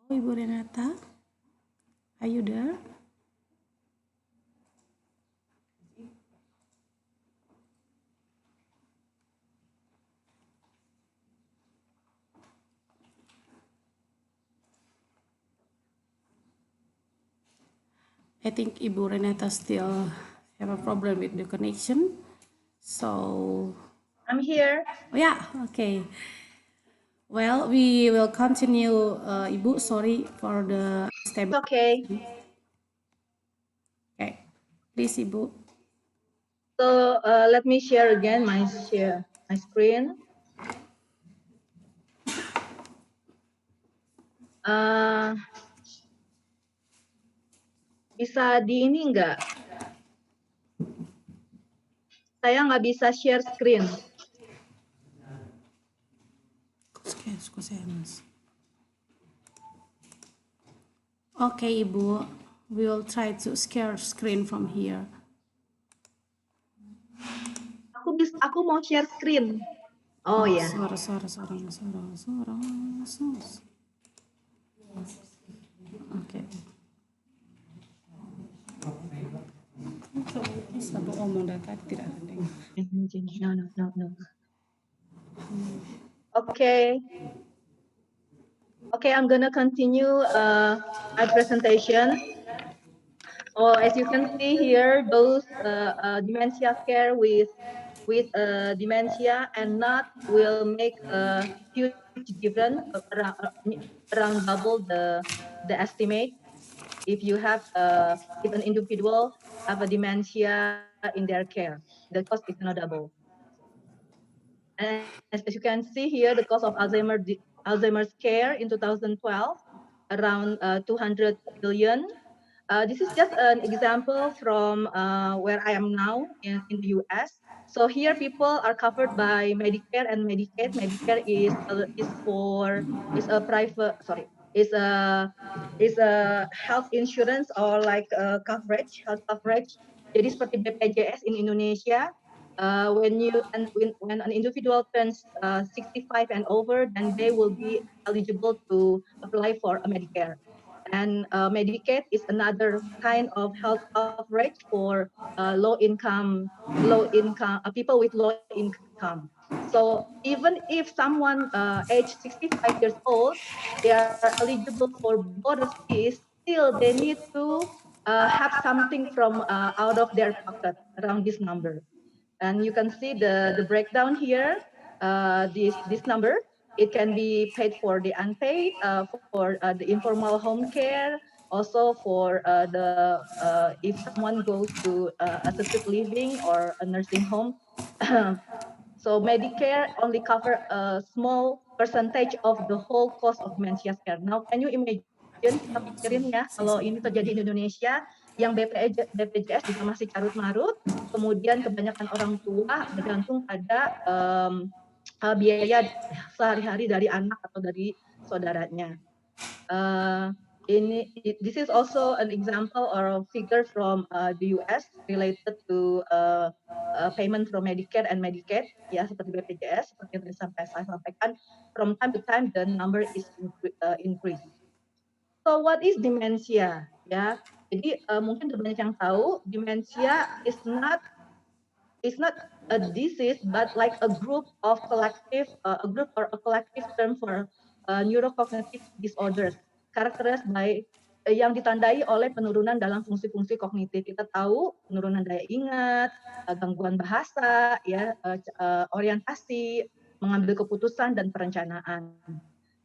Ibu Renata, are you there? I think Ibu Renata still have a problem with the connection. So, I'm here. oh yeah, okay. Well, we will continue, Ibu. Sorry for the stable. Okay. Okay, please, Ibu. So let me share again my screen. Bisa di ini enggak? Saya nggak bisa share screen. Okay, Ibu. We will try to share screen from here. Aku mau share screen. Oh ya. Suara. Oke. Satu omong dapat tidak ada. No. Okay. Okay, I'm gonna continue my presentation. As you can see here, those dementia care with dementia and not will make a huge difference, around double the estimate. If you have if an individual have a dementia in their care, the cost is gonna double. And as you can see here, the cost of Alzheimer's care in 2012 around 200 billion. This is just an example from where I am now in the US. So here people are covered by Medicare and Medicaid. Medicare is a health insurance or like health coverage. Jadi seperti BPJS in Indonesia. When an individual turns 65 and over, then they will be eligible to apply for a Medicare. And Medicaid is another kind of health coverage for people with low income. So even if someone age 65 years old, they are eligible for both of these, still they need to have something from out of their pocket around this number. And you can see the breakdown here. This number, it can be paid for the unpaid, for the informal home care, also for if someone goes to assisted living or a nursing home. So Medicare only cover a small percentage of the whole cost of dementia care. Now, can you imagine, kita pikirin ya, kalau ini terjadi di Indonesia, yang BPJS juga masih carut-marut, kemudian kebanyakan orang tua bergantung pada biaya sehari-hari dari anak atau dari saudaranya. This is also an example or a figure from the US related to payment from Medicare and Medicaid, ya seperti BPJS, seperti yang tadi saya sampaikan. From time to time the number is increased. So what is dementia? Ya, jadi mungkin banyak yang tahu dementia is not a disease, but like a group or a collective term for neurocognitive disorders, characterized by yang ditandai oleh penurunan dalam fungsi-fungsi kognitif. Kita tahu penurunan daya ingat, gangguan bahasa, ya, orientasi, mengambil keputusan dan perencanaan.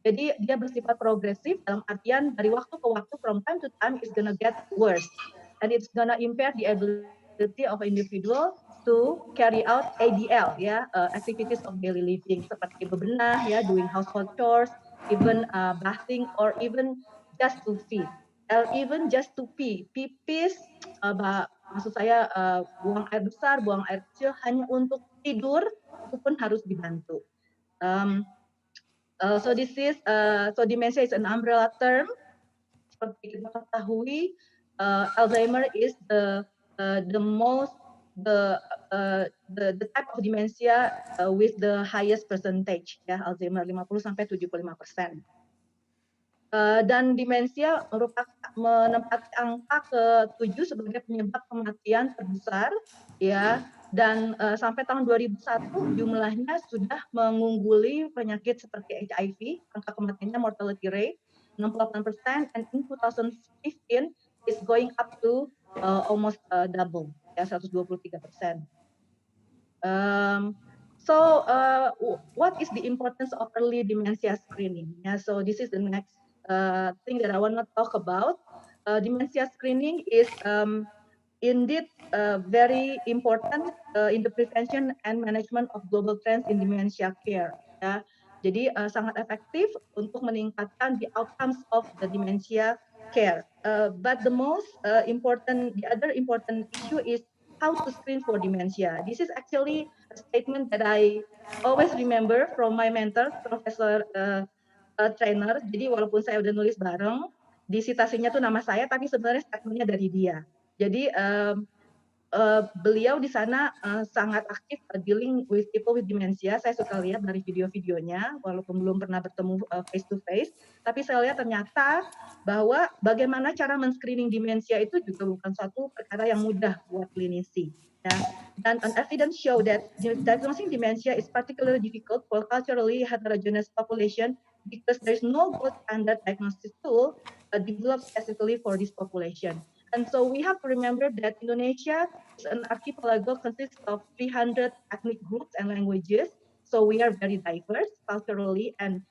Jadi dia bersifat progresif dalam artian dari waktu ke waktu, from time to time it's gonna get worse, and it's gonna impair the ability of individual to carry out ADL, ya, activities of daily living, seperti bebenah, ya, doing household chores, even bathing, or even just to feed, even just to pipis, maksud saya buang air besar, buang air kecil, hanya untuk tidur, itu pun harus dibantu. So dementia is an umbrella term. Seperti kita ketahui, Alzheimer is the type of dementia with the highest percentage, ya, Alzheimer 50-75%. Dan demensia menempati angka ke-7 sebagai penyebab kematian terbesar, ya. Dan sampai tahun 2001 jumlahnya sudah mengungguli penyakit seperti HIV, angka kematiannya mortality rate 68%, and in 2015 is going up to almost double, ya 123%. What is the importance of early dementia screening? Yeah, so this is the next thing that I want to talk about. Dementia screening is indeed very important in the prevention and management of global trends in dementia care. Ya. Jadi sangat efektif untuk meningkatkan the outcomes of the dementia care. But the other important issue is how to screen for dementia. This is actually a statement that I always remember from my mentor, Profesor Trainer. Jadi walaupun saya udah nulis bareng, di citasinya tuh nama saya, tapi sebenarnya statementnya dari dia. Jadi beliau di sana sangat aktif dealing with people with dementia. Saya suka lihat dari video-videonya, walaupun belum pernah bertemu face to face. Tapi saya lihat ternyata bahwa bagaimana cara men-screening demensia itu juga bukan suatu perkara yang mudah buat klinisi. Ya. Dan an evidence show that diagnosing dementia is particularly difficult for culturally heterogeneous population because there is no gold standard diagnosis tool developed specifically for this population. And so we have to remember that Indonesia is an archipelago consists of 300 ethnic groups and languages. So we are very diverse culturally and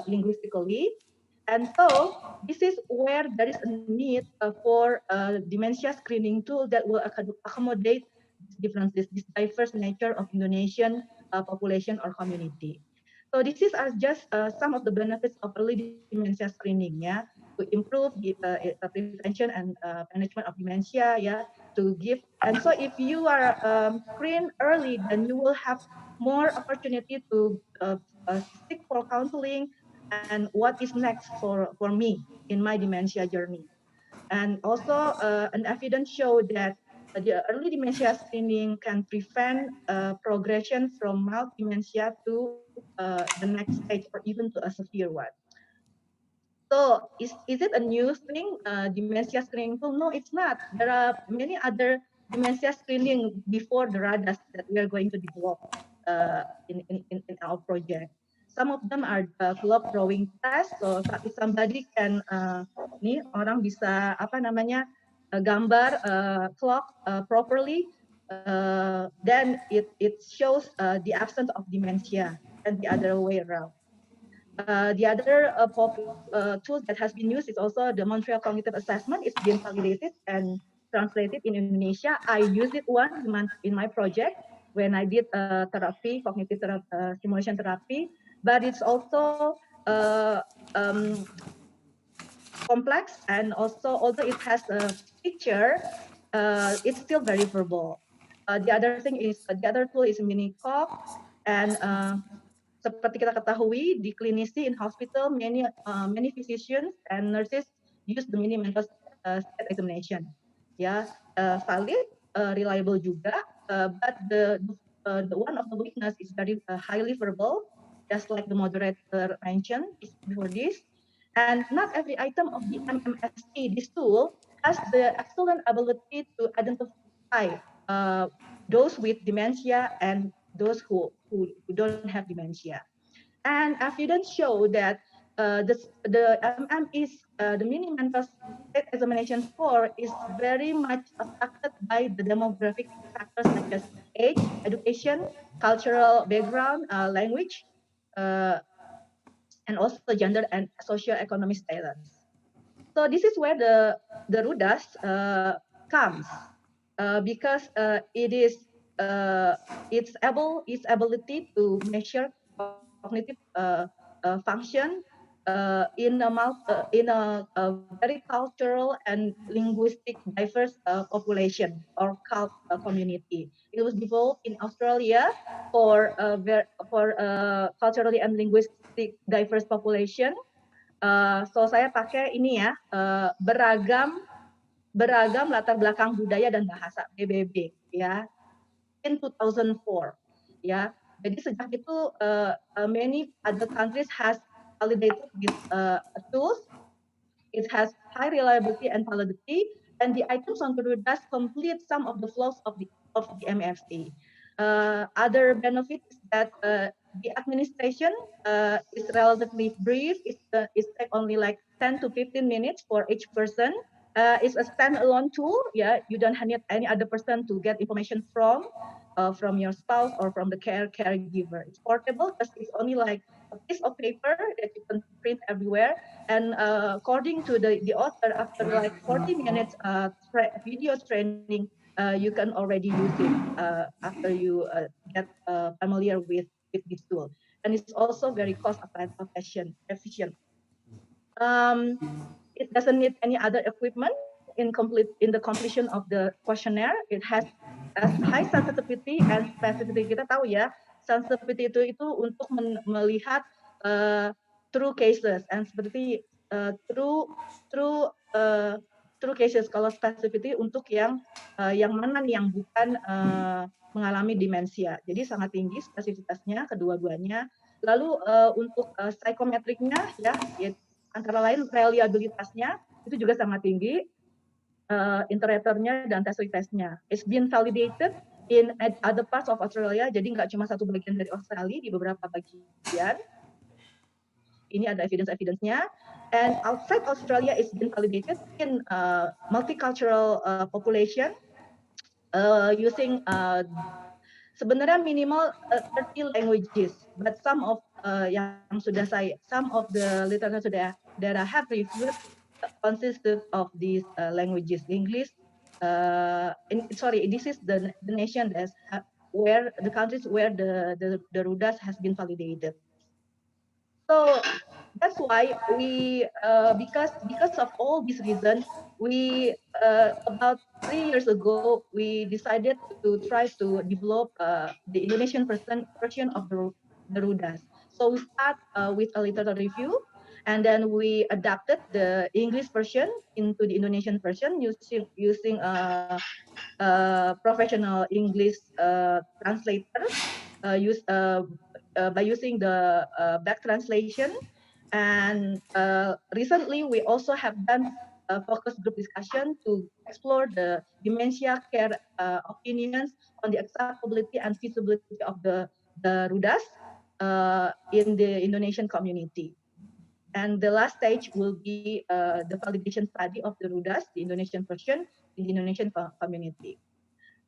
linguistically. And so this is where there is a need for a dementia screening tool that will accommodate these differences, this diverse nature of Indonesian population or community. So this is just some of the benefits of early dementia screening, yeah, to improve the prevention and management of dementia, yeah, to give. And so if you are screened early, then you will have more opportunity to seek for counseling and what is next for me in my dementia journey. And also an evidence show that the early dementia screening can prevent progression from mild dementia to the next stage or even to a severe one. So is it a new thing, dementia screening tool? No, it's not. There are many other dementia screening before the RUDAS that we are going to develop in our project. Some of them are clock drawing test. So if somebody can, nih orang bisa apa namanya gambar clock properly, then it shows the absence of dementia and the other way around. The other tool that has been used is also the Montreal Cognitive Assessment. It's been validated and translated in Indonesia. I used it once in my project when I did therapy, cognitive simulation therapy, but it's also complex, and also although it has a picture, it's still very verbal. The other tool is Minicog, and seperti kita ketahui di klinisi in hospital, many physicians and nurses use the mini mental state examination. Ya, valid, reliable juga, but the one of the weakness is very highly verbal, just like the moderator mentioned before this. And not every item of the MMST, this tool, has the excellent ability to identify those with dementia and those who don't have dementia. And evidence show that the MM is the mini mental state examination score is very much affected by the demographic factors such as age, education, cultural background, language, and also gender and socio-economic status. So this is where the RUDAS comes because it is its ability to measure cognitive function in a very cultural and linguistic diverse population or community. It was developed in Australia for culturally and linguistic diverse population. So saya pakai ini ya, beragam latar belakang budaya dan bahasa PBB ya in 2004 ya. Jadi sejak itu many other countries has validated these tools it has high reliability and validity, and the items on the RUDAS complete some of the flows of the MFC. Other benefits is that the administration is relatively brief. It's take only like 10 to 15 minutes for each person. It's a standalone tool. Yeah, you don't need any other person to get information from your spouse or from the caregiver. It's portable because it's only like a piece of paper that you can print everywhere. And according to the author, after like 40 minutes video training, you can already use it after you get familiar with this tool. And it's also very cost efficient. Um, it doesn't need any other equipment in the completion of the questionnaire. It has high sensitivity and specificity. Kita tahu ya, sensitivity itu untuk melihat true cases, and seperti true cases. Kalau specificity untuk yang mana nih yang bukan mengalami demensia. Jadi sangat tinggi spesifitasnya kedua-duanya. Lalu untuk psikometriknya ya, antara lain reliabilitasnya itu juga sangat tinggi, iteratornya dan test retestnya. It's been validated in other parts of Australia, jadi nggak cuma satu bagian dari Australia, di beberapa bagian. Ini ada evidence-nya. And outside Australia, it's been validated in multicultural population using sebenarnya minimal 30 languages, but some of some of the literature that I have reviewed consisted of these languages. English, this is the nation where the countries where the RUDAS has been validated. So that's why we, because of all these reasons, we about 3 years ago we decided to try to develop the Indonesian version of the RUDAS. So we start with a literature review, and then we adapted the English version into the Indonesian version using professional English translator by using the back translation. And recently, we also have done a focus group discussion to explore the dementia care opinions on the acceptability and feasibility of the RUDAS in the Indonesian community. And the last stage will be the validation study of the RUDAS, the Indonesian version, in the Indonesian community.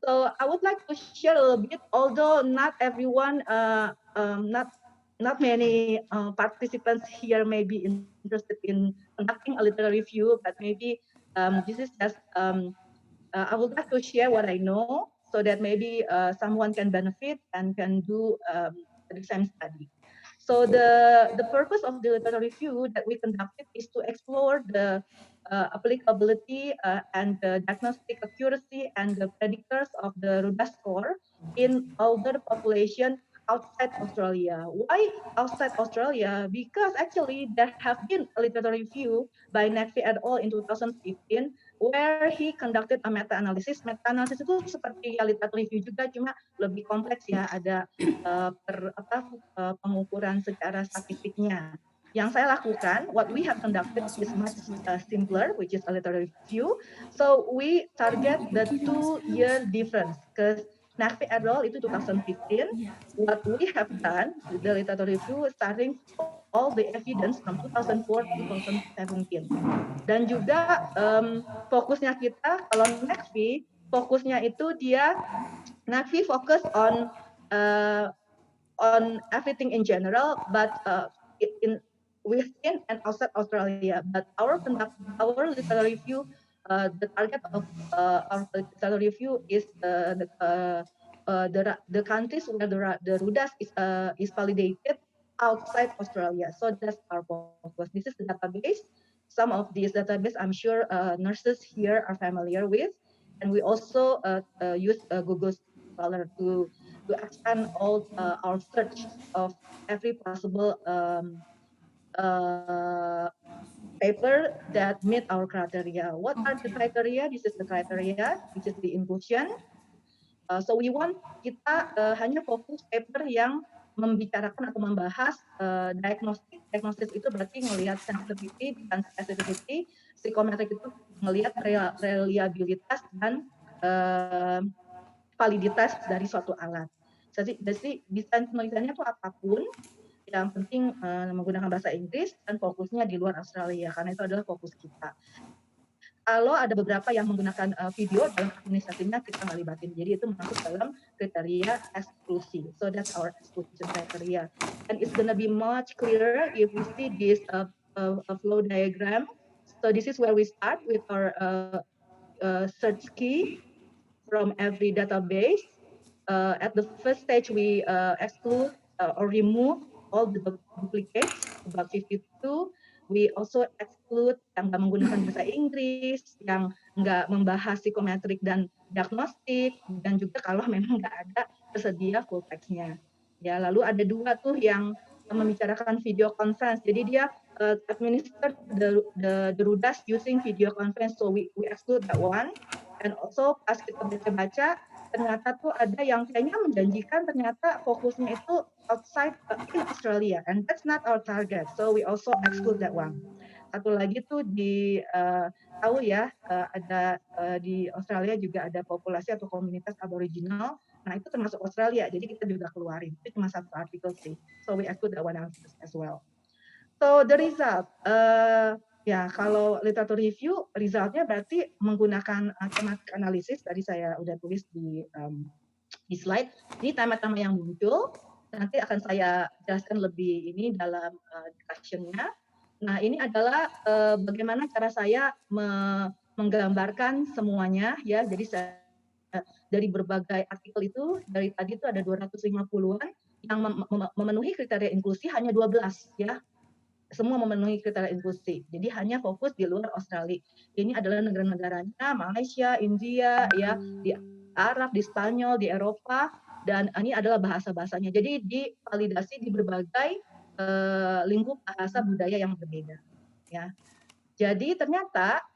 So I would like to share a little bit, although not everyone, not many participants here may be interested in conducting a literary review, but maybe this is just, I would like to share what I know so that maybe someone can benefit and can do the same study. So the purpose of the literary review that we conducted is to explore the applicability and the diagnostic accuracy and the predictors of the RUDAS score in older population outside Australia. Why outside Australia? Because actually there have been a literary review by Netfi et al. In 2015 where he conducted a meta-analysis. Meta-analysis itu seperti literature review juga, cuma lebih kompleks ya, ada pengukuran secara statistiknya. Yang saya lakukan, what we have conducted is much simpler, which is a literary review. So we target the 2-year difference, because Netfi et al. Itu 2015. What we have done, the literary review, starting all the evidence from 2004 to 2017. Dan juga fokusnya kita, kalau Netfi, fokusnya itu dia, Netfi fokus on everything in general, but within and outside Australia. But our literary review, the target of our literary review is the countries where the RUDAS is validated outside Australia. So that's our focus. This is the database. Some of these database I'm sure nurses here are familiar with, and we also use Google Scholar to expand all our search of every possible paper that meet our criteria. What are the criteria? This is the criteria, which is the inclusion. So we want kita hanya fokus paper yang membicarakan atau membahas diagnosis itu berarti melihat sensitivity dan specificity, psikometrik itu melihat reliabilitas dan validitas dari suatu alat. Jadi desain penelitiannya itu apapun, yang penting menggunakan bahasa Inggris dan fokusnya di luar Australia karena itu adalah fokus kita. Kalau ada beberapa yang menggunakan video dalam administrasinya kita nggak libatin. Jadi itu masuk dalam kriteria eksklusi. So that's our exclusion criteria. And it's gonna be much clearer if we see this flow diagram. So this is where we start with our search key from every database. At the first stage, we exclude or remove all the duplicates, about 52. We also exclude yang nggak menggunakan bahasa Inggris, yang nggak membahas psikometrik dan diagnostik, dan juga kalau memang nggak ada tersedia full text-nya. Ya, lalu ada 2 tuh yang membicarakan video conference. Jadi dia administer the RUDAS using video conference, so we exclude that one. And also pas kita baca-baca, ternyata tuh ada yang kayaknya menjanjikan, ternyata fokusnya itu outside in Australia, and that's not our target, so we also exclude that one. Satu lagi tuh tahu ya, ada di Australia juga ada populasi atau komunitas Aboriginal, nah itu termasuk Australia, jadi kita juga keluarin, itu cuma 1 artikel sih, so we exclude that one as well. So the result, ya kalau literatur review, resultnya berarti menggunakan thematic analysis, tadi saya udah tulis di slide. Ini tema-tema yang muncul, nanti akan saya jelaskan lebih ini dalam discussion-nya. Nah ini adalah bagaimana cara saya menggambarkan semuanya, ya. Jadi saya dari berbagai artikel itu, dari tadi itu ada 250-an yang memenuhi kriteria inklusi hanya 12, ya. Semua memenuhi kriteria inklusi. Jadi hanya fokus di luar Australia. Ini adalah negara-negaranya, Malaysia, India, ya, di Arab, di Spanyol, di Eropa, dan ini adalah bahasa-bahasanya. Jadi divalidasi di berbagai lingkup bahasa budaya yang berbeda. Ya. Jadi ternyata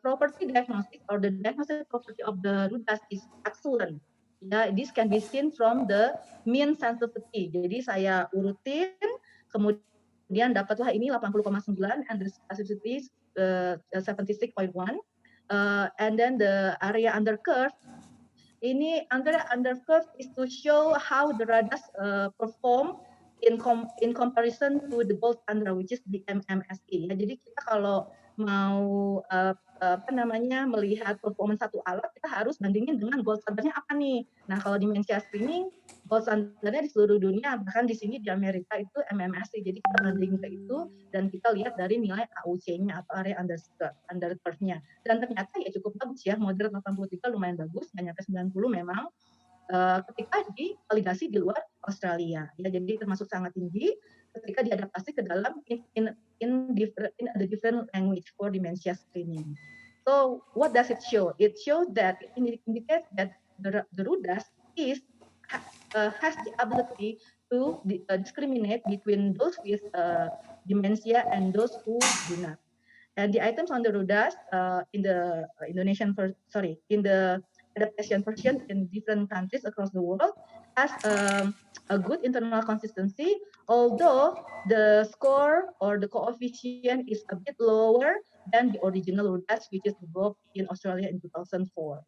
property diagnostic or the diagnostic property of the RUDAS is excellent. Ya, this can be seen from the mean sensitivity. Jadi saya urutin, kemudian dapatlah ini 80,9 and the specificity is 76.1. And then the area under curve, ini under curve is to show how the RUDAS perform in comparison to the gold standard, which is the MMSE. Ya, jadi kita kalau mau melihat performance satu alat, kita harus bandingin dengan gold standardnya apa nih. Nah kalau dementia screening, gold standardnya di seluruh dunia, bahkan di sini di Amerika itu MMSE. Jadi kita bandingin ke itu dan kita lihat dari nilai AUC-nya atau area under curve-nya. Dan ternyata ya cukup bagus ya, moderate 83 lumayan bagus, hanya ke 90 memang. Ketika divalidasi di luar Australia, ya, jadi termasuk sangat tinggi ketika diadaptasi ke dalam in the different language for dementia screening. So what does it show? It shows that it indicates that the RUDAS has the ability to discriminate between those with dementia and those who do not. And the items on the RUDAS in the in the adaptation version in different countries across the world has a good internal consistency, although the score or the coefficient is a bit lower than the original RUDAS, which is developed in Australia in 2004.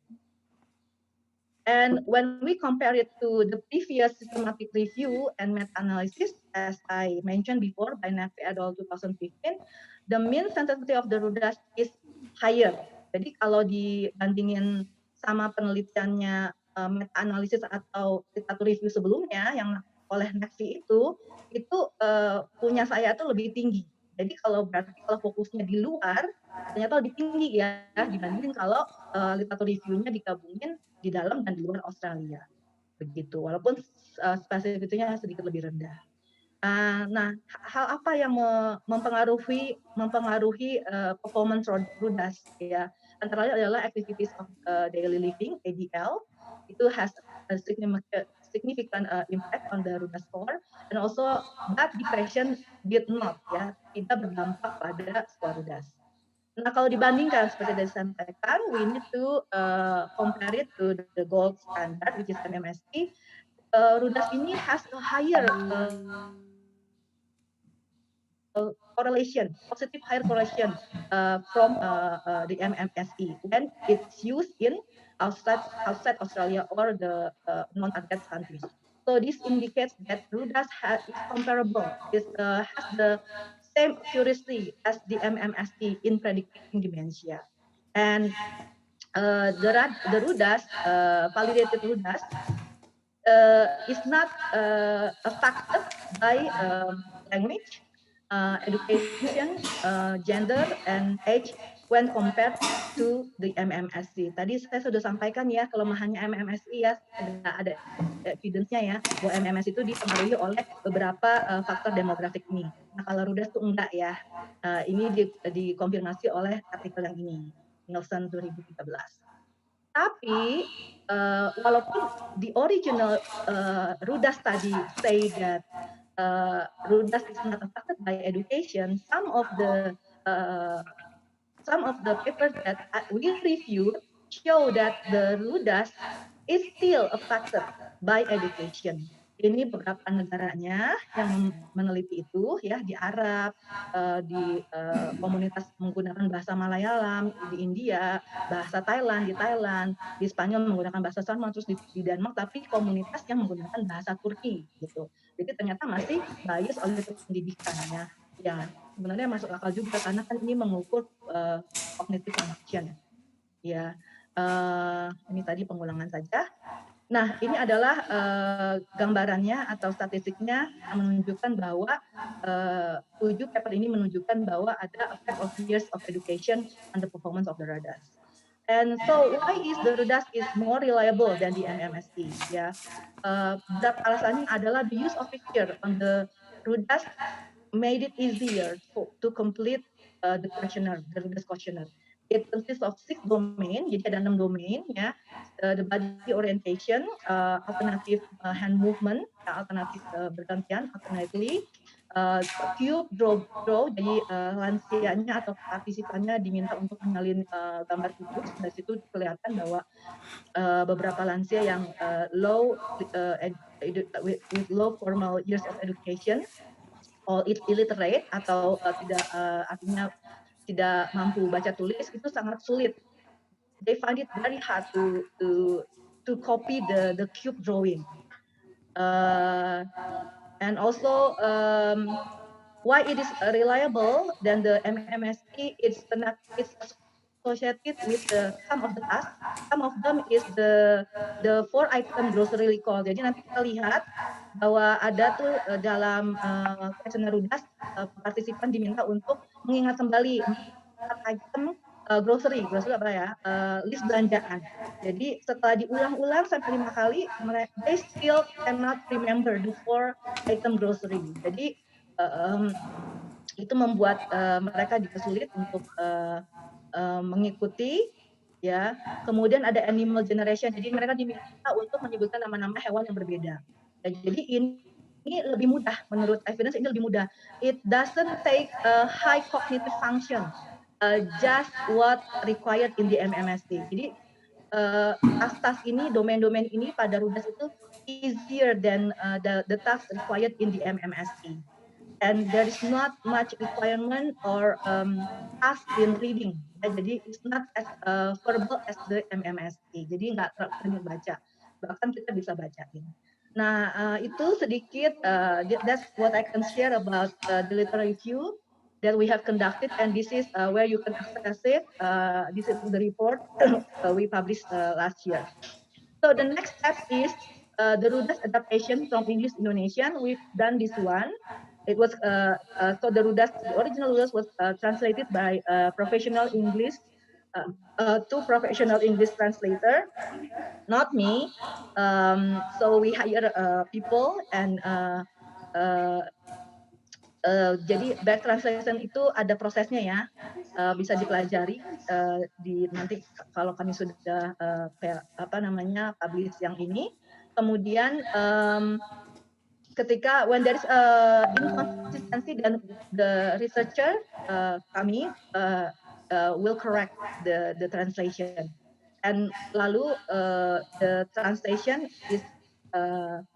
And when we compare it to the previous systematic review and meta-analysis, as I mentioned before by Nafi et al. 2015, the mean sensitivity of the RUDAS is higher. Jadi kalau dibandingin sama penelitiannya meta-analysis atau literatur review sebelumnya yang oleh Nafi itu punya saya itu lebih tinggi. Jadi kalau fokusnya di luar, ternyata lebih tinggi ya dibandingin kalau literatur reviewnya digabungin di dalam dan di luar Australia, begitu. Walaupun spesifikasinya sedikit lebih rendah. Nah, hal apa yang mempengaruhi performance RUDAS ya? Antara lain adalah activities of daily living (ADL). Itu has a significant impact on the RUDAS score, and also that depression did not, ya, tidak berdampak pada skor RUDAS. Nah, kalau dibandingkan seperti yang disampaikan, we need to compare it to the gold standard, which is MMSE. RUDAS ini has a higher correlation, positive higher correlation from the MMSE when it's used in outside Australia or the non-target countries. So this indicates that RUDAS is comparable, has the same accuracy as the MMSE in predicting dementia. And the RUDAS, validated RUDAS, is not affected by language, education, gender, and age when compared to the MMSC. Tadi saya sudah sampaikan ya kelemahannya MMSI ya, ada evidence-nya ya bahwa MMSI itu dipengaruhi oleh beberapa faktor demografik ini. Nah kalau RUDAS itu enggak ya, ini dikonfirmasi oleh artikel yang ini, Nielsen 2013. Tapi walaupun the original RUDAS study say that RUDAS is not affected by education, some of the papers that we reviewed show that the RUDAS is still affected by education. Ini beberapa negaranya yang meneliti itu ya, di Arab, di komunitas menggunakan bahasa Malayalam di India, bahasa Thailand di Thailand, di Spanyol menggunakan bahasa Sama, terus di Denmark tapi komunitas yang menggunakan bahasa Turki gitu. Jadi ternyata masih bias oleh pendidikan ya. Ya, sebenarnya masuk akal juga karena kan ini mengukur cognitive function. Ya, ini tadi pengulangan saja. Nah, ini adalah gambarannya atau statistiknya yang menunjukkan bahwa 7 paper ini menunjukkan bahwa ada effect of years of education on the performance of the RUDAS. And so, why is the RUDAS is more reliable than the MMSE? Ya, beberapa alasannya adalah the use of picture on the RUDAS made it easier to complete the questionnaire, the RUDAS questionnaire. It consists of 6 domain, jadi ada 6 domain ya. The body orientation, alternative hand movement, alternatif bergantian, alternately, cube draw, jadi lansianya atau partisipannya diminta untuk menyalin gambar kubus. Dari situ kelihatan bahwa beberapa lansia yang with low formal years of education, or illiterate atau tidak artinya tidak mampu baca tulis itu sangat sulit. They find it very hard to copy the cube drawing. And also why it is reliable than the MMSE, it's associated with some of the tasks. Some of them is the 4-item grocery recall. Jadi nanti kita lihat bahwa ada tuh dalam questionnaire RUDAS partisipan diminta untuk mengingat kembali 4 item grocery apa ya, list belanjaan. Jadi setelah diulang-ulang sampai 5 kali, they still cannot remember the 4-item grocery. Jadi itu membuat mereka juga sulit untuk mengikuti ya. Kemudian ada animal generation, jadi mereka diminta untuk menyebutkan nama-nama hewan yang berbeda. Jadi ini lebih mudah, menurut evidence ini lebih mudah. It doesn't take a high cognitive function, just what required in the MMSD. Jadi tas-tas ini, domain-domain ini pada RUDAS itu easier than the task required in the MMSD. And there is not much requirement or task in reading. Jadi it's not as verbal as the MMSE. Jadi nggak terlalu baca. Bahkan kita bisa bacain. Nah itu sedikit. That's what I can share about the literary review that we have conducted, and this is where you can access it. This is the report we published last year. So the next step is the RUDAS adaptation from English Indonesian. We've done this one. It was so the original RUDAS was translated by professional English to professional English translator, not me. So we hire people and jadi back translation itu ada prosesnya ya, bisa dipelajari di nanti kalau kami sudah kayak apa namanya publish yang ini. Kemudian ketika when there is inconsistency, then the researcher kami will correct the translation, and lalu the translation is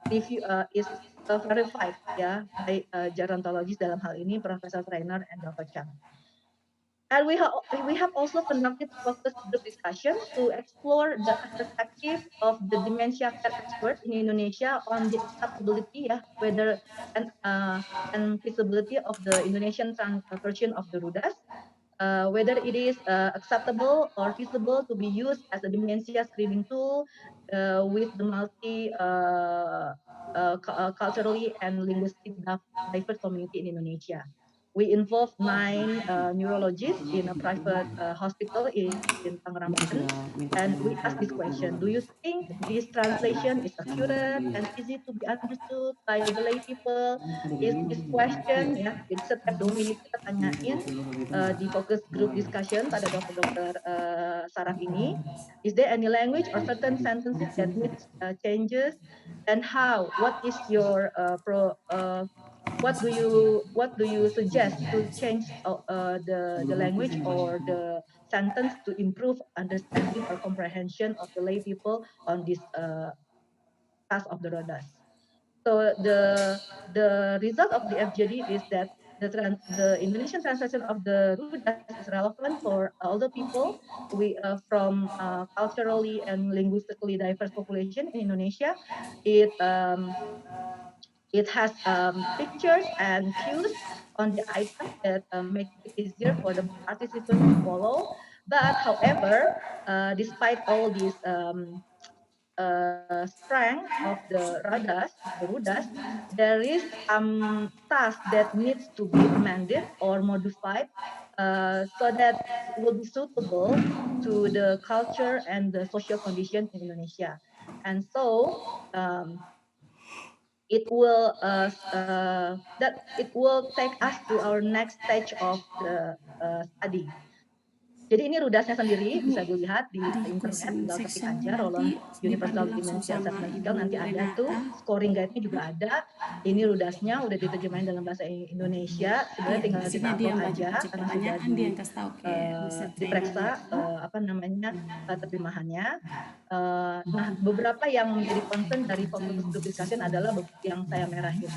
review is verified ya by gerontologist dalam hal ini Profesor Trainer and Dr. Chang. And we have also conducted focus group discussion to explore the perspective of the dementia care expert in Indonesia on the acceptability, whether and feasibility of the Indonesian version of the RUDAS, whether it is acceptable or feasible to be used as a dementia screening tool with the culturally and linguistic diverse community in Indonesia. We involved 9 neurologists in a private hospital in Tangerang, Banten, and we asked this question: do you think this translation is accurate and easy to be understood by the lay people? Is this question jadi setiap 2 menit kita tanyain di focus group discussion pada dokter-dokter saraf ini, is there any language or certain sentences that needs changes, and how? What is your what do you suggest to change the language or the sentence to improve understanding or comprehension of the lay people on this task of the RODAS? So the result of the FGD is that the Indonesian translation of the RUDAS is relevant for all the people from culturally and linguistically diverse population in Indonesia. It has pictures and cues on the items that make it easier for the participant to follow. But however, despite all these strength of the RUDAS, there is some task that needs to be amended or modified so that will be suitable to the culture and the social condition in Indonesia. And so it will take us to our next stage of the study. Jadi ini RUDAS-nya sendiri bisa dilihat di internet, tinggal ketik aja ROWLAND Universal Dementia Assessment Scale, nanti ada tuh scoring guide-nya juga ada. Ini RUDAS-nya udah diterjemahin dalam bahasa Indonesia, sebenarnya tinggal kita upload aja karena sudah diperiksa terjemahannya. Nah, beberapa yang menjadi concern dari focus group discussion adalah yang saya merahin.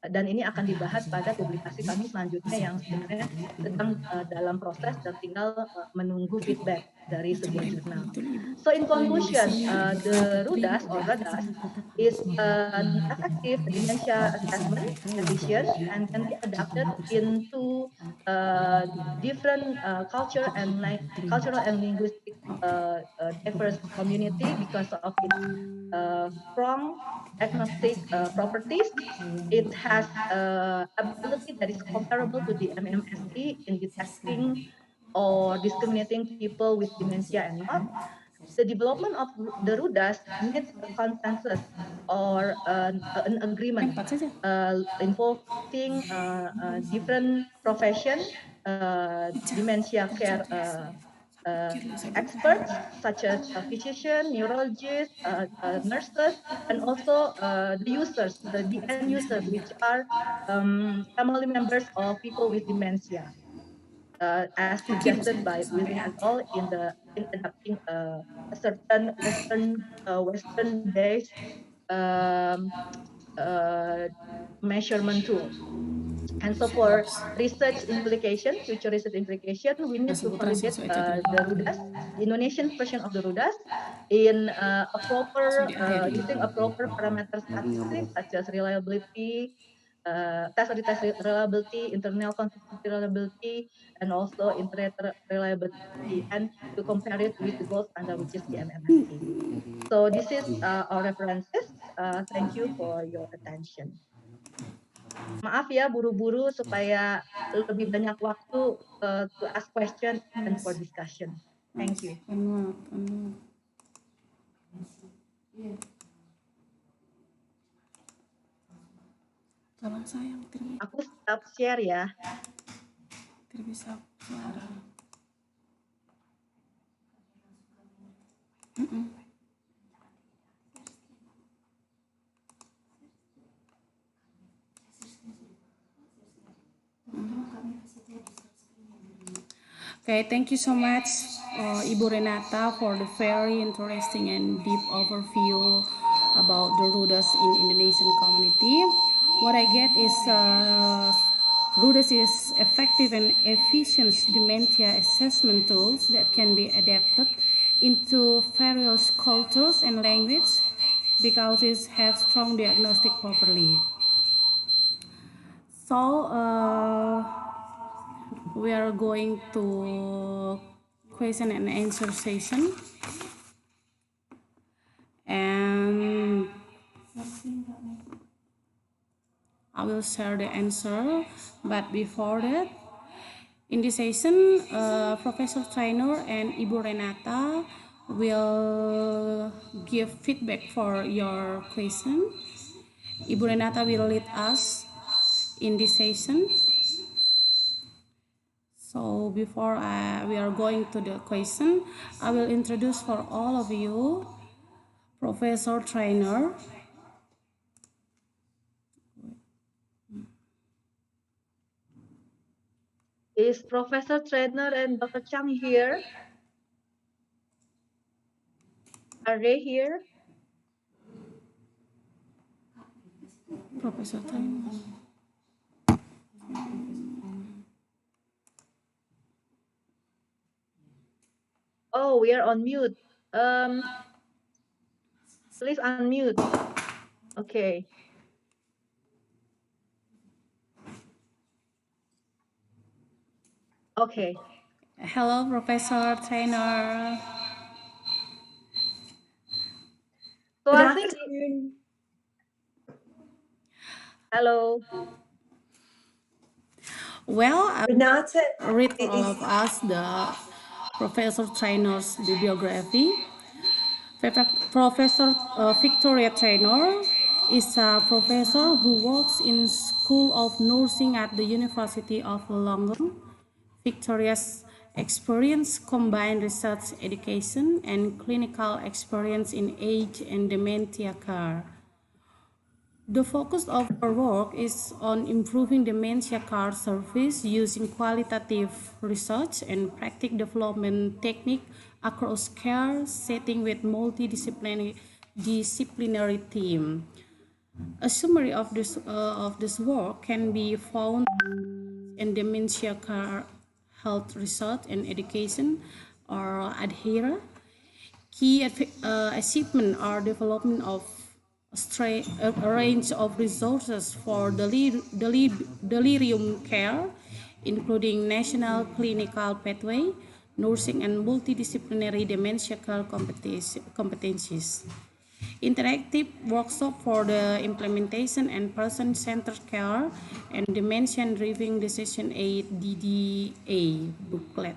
Dan ini akan dibahas pada publikasi kami selanjutnya yang sebenarnya sedang dalam proses dan tinggal menunggu feedback dari sebuah jurnal. So in conclusion, the RUDAS or RUDAS is an effective dementia assessment edition and can be adapted into different cultural and linguistic diverse community because of its strong diagnostic properties. It has ability that is comparable to the MMSE in detecting or discriminating people with dementia and not. The development of the RUDAS needs a consensus or an agreement involving different profession, dementia care experts such as physicians, neurologists, nurses, and also the users, the end users, which are family members of people with dementia, as suggested by William et al. in adopting a certain Western-based measurement tool. And so for research implication, future research implication, we need to validate the RUDAS, the Indonesian version of the RUDAS, in using a proper parameter statistics such as reliability, test reliability, internal consistency reliability, and also inter-rater reliability, and to compare it with the gold standard, which is the MMSE. So this is our references. Thank you for your attention. Maaf ya buru-buru supaya lebih banyak waktu to ask question and for discussion. Thank you. Tolong sayang, aku stop share ya. Bisa suara. Okay, thank you so much, Ibu Renata, for the very interesting and deep overview about the RUDAS in Indonesian community. What I get is RUDAS is effective and efficient dementia assessment tools that can be adapted into various cultures and language because it has strong diagnostic properly. So we are going to question and answer session, and I will share the answer. But before that, in this session, Professor Trainer and Ibu Renata will give feedback for your question. Ibu Renata will lead us in this session. So before we are going to the question, I will introduce for all of you Professor Trainer. Is Professor Trainer and Dr. Chang here? Are they here? Professor Trainer. Oh, we are on mute. Please unmute. Okay. Okay. Hello, Professor Trainer. So Good I think. afternoon. Hello. Well, I Renata, read it all is of us the Professor Trainer's bibliography. Professor Victoria Trainer is a professor who works in School of Nursing at the University of London. Victoria's experience combined research education and clinical experience in age and dementia care. The focus of our work is on improving dementia care service using qualitative research and practice development technique across care setting with multidisciplinary team. A summary of this work can be found in dementia care health research and education or ADHERE. Key achievement are development of a range of resources for delirium care, including national clinical pathway, nursing and multidisciplinary dementia care competencies. Interactive workshop for the implementation and person-centered care and dementia-driven decision aid DDA booklet.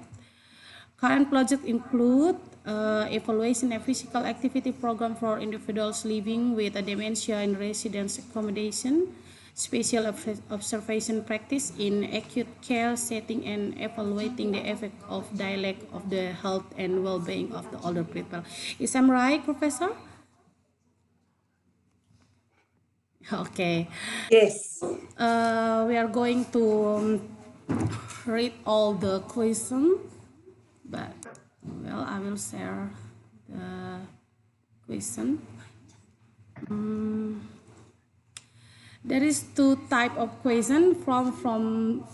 Current projects include evaluation and physical activity program for individuals living with a dementia in residence accommodation, special observation practice in acute care setting, and evaluating the effect of dialect of the health and well-being of the older people. Is that right, Professor? Okay. yes. We are going to read all the questions, but well, I will share the question. There is two type of question from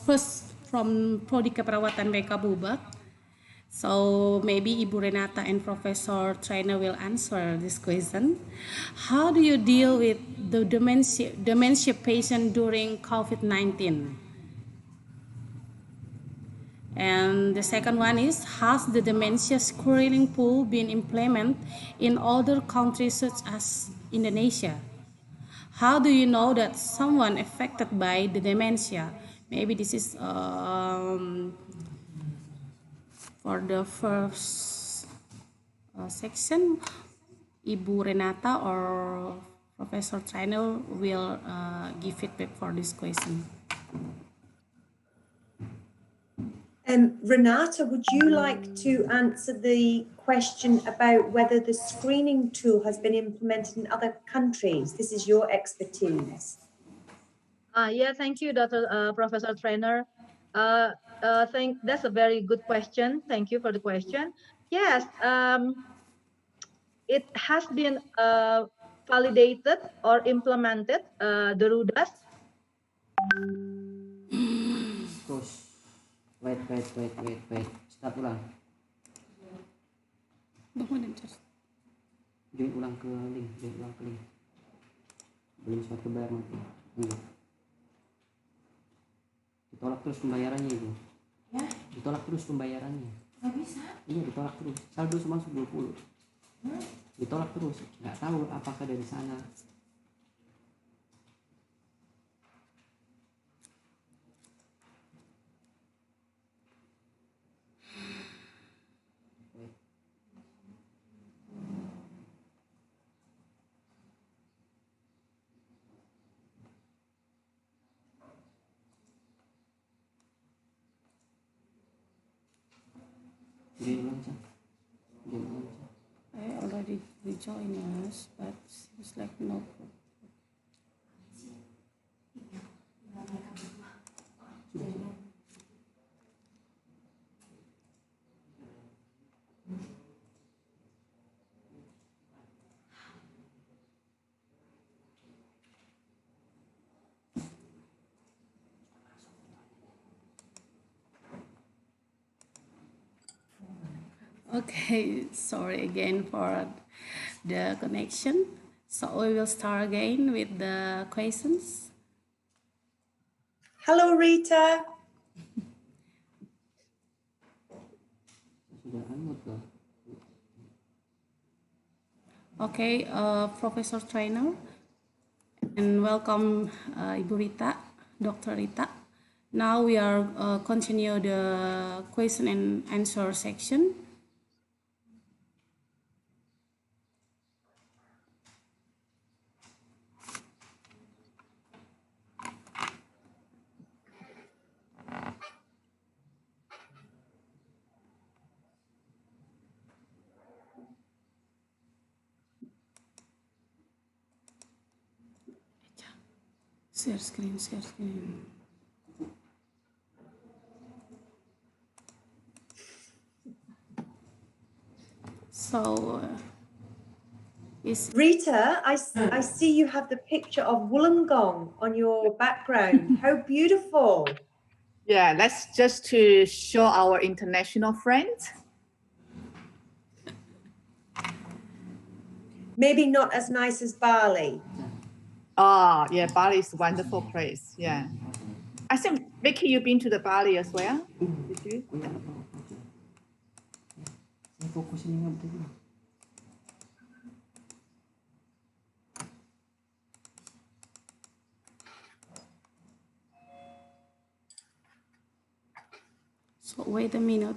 Prodi Keperawatan BK Bubak. So maybe Ibu Renata and Professor Trainer will answer this question. How do you deal with the dementia patient during COVID-19? And the second one is, has the dementia screening pool been implemented in other countries such as Indonesia? How do you know that someone affected by the dementia? Maybe this is for the first section. Ibu Renata or Professor Trainer will give feedback for this question. Renata, would you like to answer the question about whether the screening tool has been implemented in other countries? This is your expertise. Yeah, thank you, Professor Trainer. That's a very good question. Thank you for the question. Yes, it has been validated or implemented the RUDAS? Terus, wait. Start ulang. Bangun just. Join ulang ke link. Belum sempat kebayar nanti. Ditolak terus pembayarannya Ibu. Ya? Ditolak terus pembayarannya. Nggak bisa. Iya, ditolak terus. Saldo masuk 20. Ditolak terus. Nggak tahu apakah dari sana. I already rejoined us, but seems like no. Okay, sorry again for the connection. So we will start again with the questions. Hello, Rita. Okay, Professor Trainer, and welcome Ibu Rita, Dr. Rita. Now we are continue the question and answer section. Share screen. So, is Rita, I see you have the picture of Wollongong on your background. How beautiful. Yeah, that's just to show our international friends. Maybe not as nice as Bali. Ah, yeah, Bali is a wonderful place. Yeah. I think, Vicky, you've been to the Bali as well? Did you? Fokus ini nggak betul. so? Wait a minute.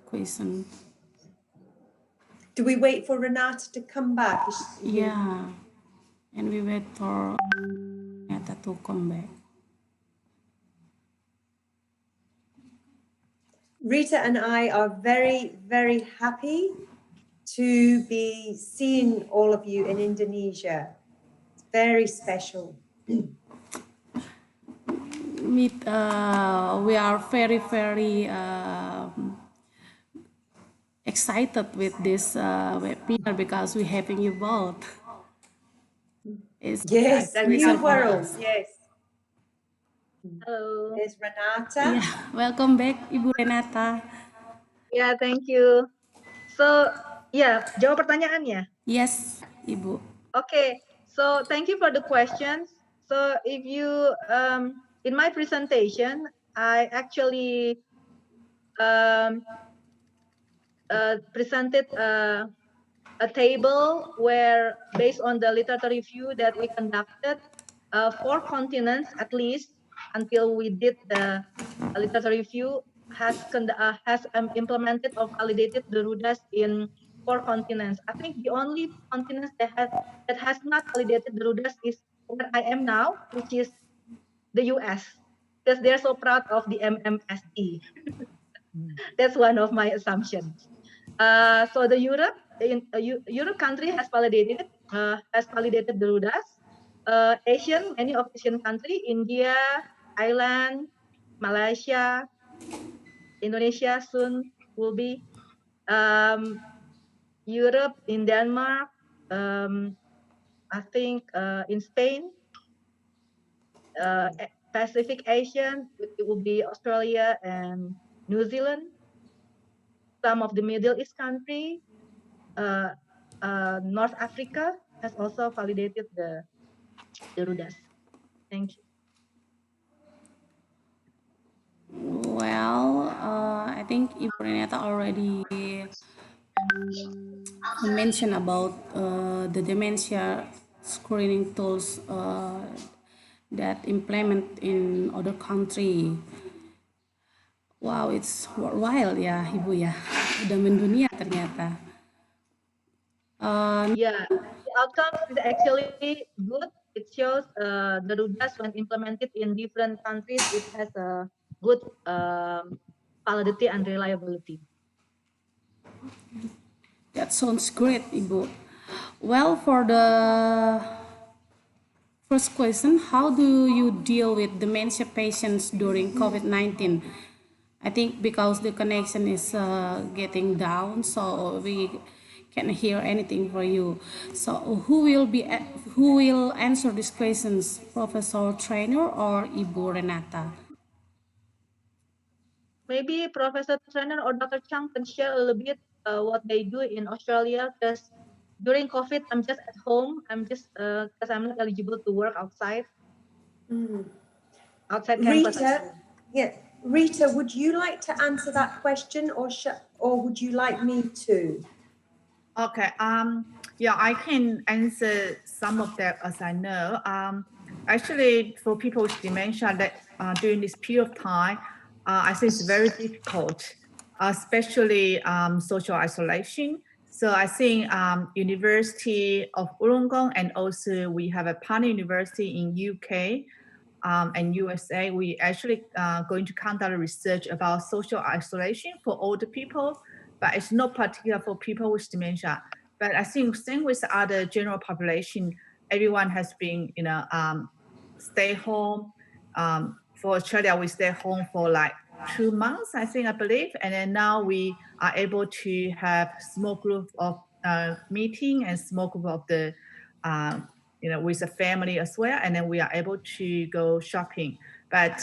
Question. Do we wait for Renata to come back? Yeah, and we wait for Neta to come back. Rita and I are very, very happy to be seeing all of you in Indonesia. It's very special. We are very excited with this webinar because we're having you both. Yes, a new pleasure for world. us. Yes. Hello. There's Renata. Yeah, welcome back, Ibu Renata. Yeah, thank you. So, yeah, jawab pertanyaannya. Yes, Ibu. Okay, so thank you for the questions. So if you, in my presentation, I actually presented a table where, based on the literature review that we conducted, 4 continents at least, until we did the literature review, has implemented or validated the RUDAS in 4 continents. I think the only continent that has not validated the RUDAS is where I am now, which is the US, because they're so proud of the MMSE. That's one of my assumptions. So the Europe country has validated the RUDAS. Many of Asian country, India, Thailand, Malaysia, Indonesia soon will be. Europe in Denmark, I think in Spain, Pacific Asian, it will be Australia and New Zealand. Some of the Middle East country, North Africa has also validated the RUDAS. Thank you. Well, I think Ibu Renata already mentioned about the dementia screening tools that implement in other country. Wow, it's worthwhile ya, Ibu ya. Udah mendunia ternyata. Yeah, the outcomes is actually good. It shows the RUDAS when implemented in different countries, it has a good validity and reliability. That sounds great, Ibu. Well, for the first question, how do you deal with dementia patients during COVID-19? I think because the connection is getting down, so we can't hear anything for you. So who will answer these questions, Professor Trainer or Ibu Renata? Maybe Professor Trainer or Dr. Chang can share a little bit what they do in Australia, because during COVID, I'm just at home. I'm just because I'm not eligible to work outside campus. Rita, yeah, Rita, would you like to answer that question, or would you like me to? Okay. Yeah, I can answer some of that as I know. Actually, for people with dementia, that during this period of time, I think it's very difficult, especially social isolation. So I think University of Wollongong, and also we have a partner university in UK and USA. We actually going to conduct research about social isolation for older people, but it's not particular for people with dementia. But I think same with other general population, everyone has been, stay home. For Australia, we stay home for like 2 months, I believe. And then now we are able to have small group of meeting and small group of the, with the family as well. And then we are able to go shopping. But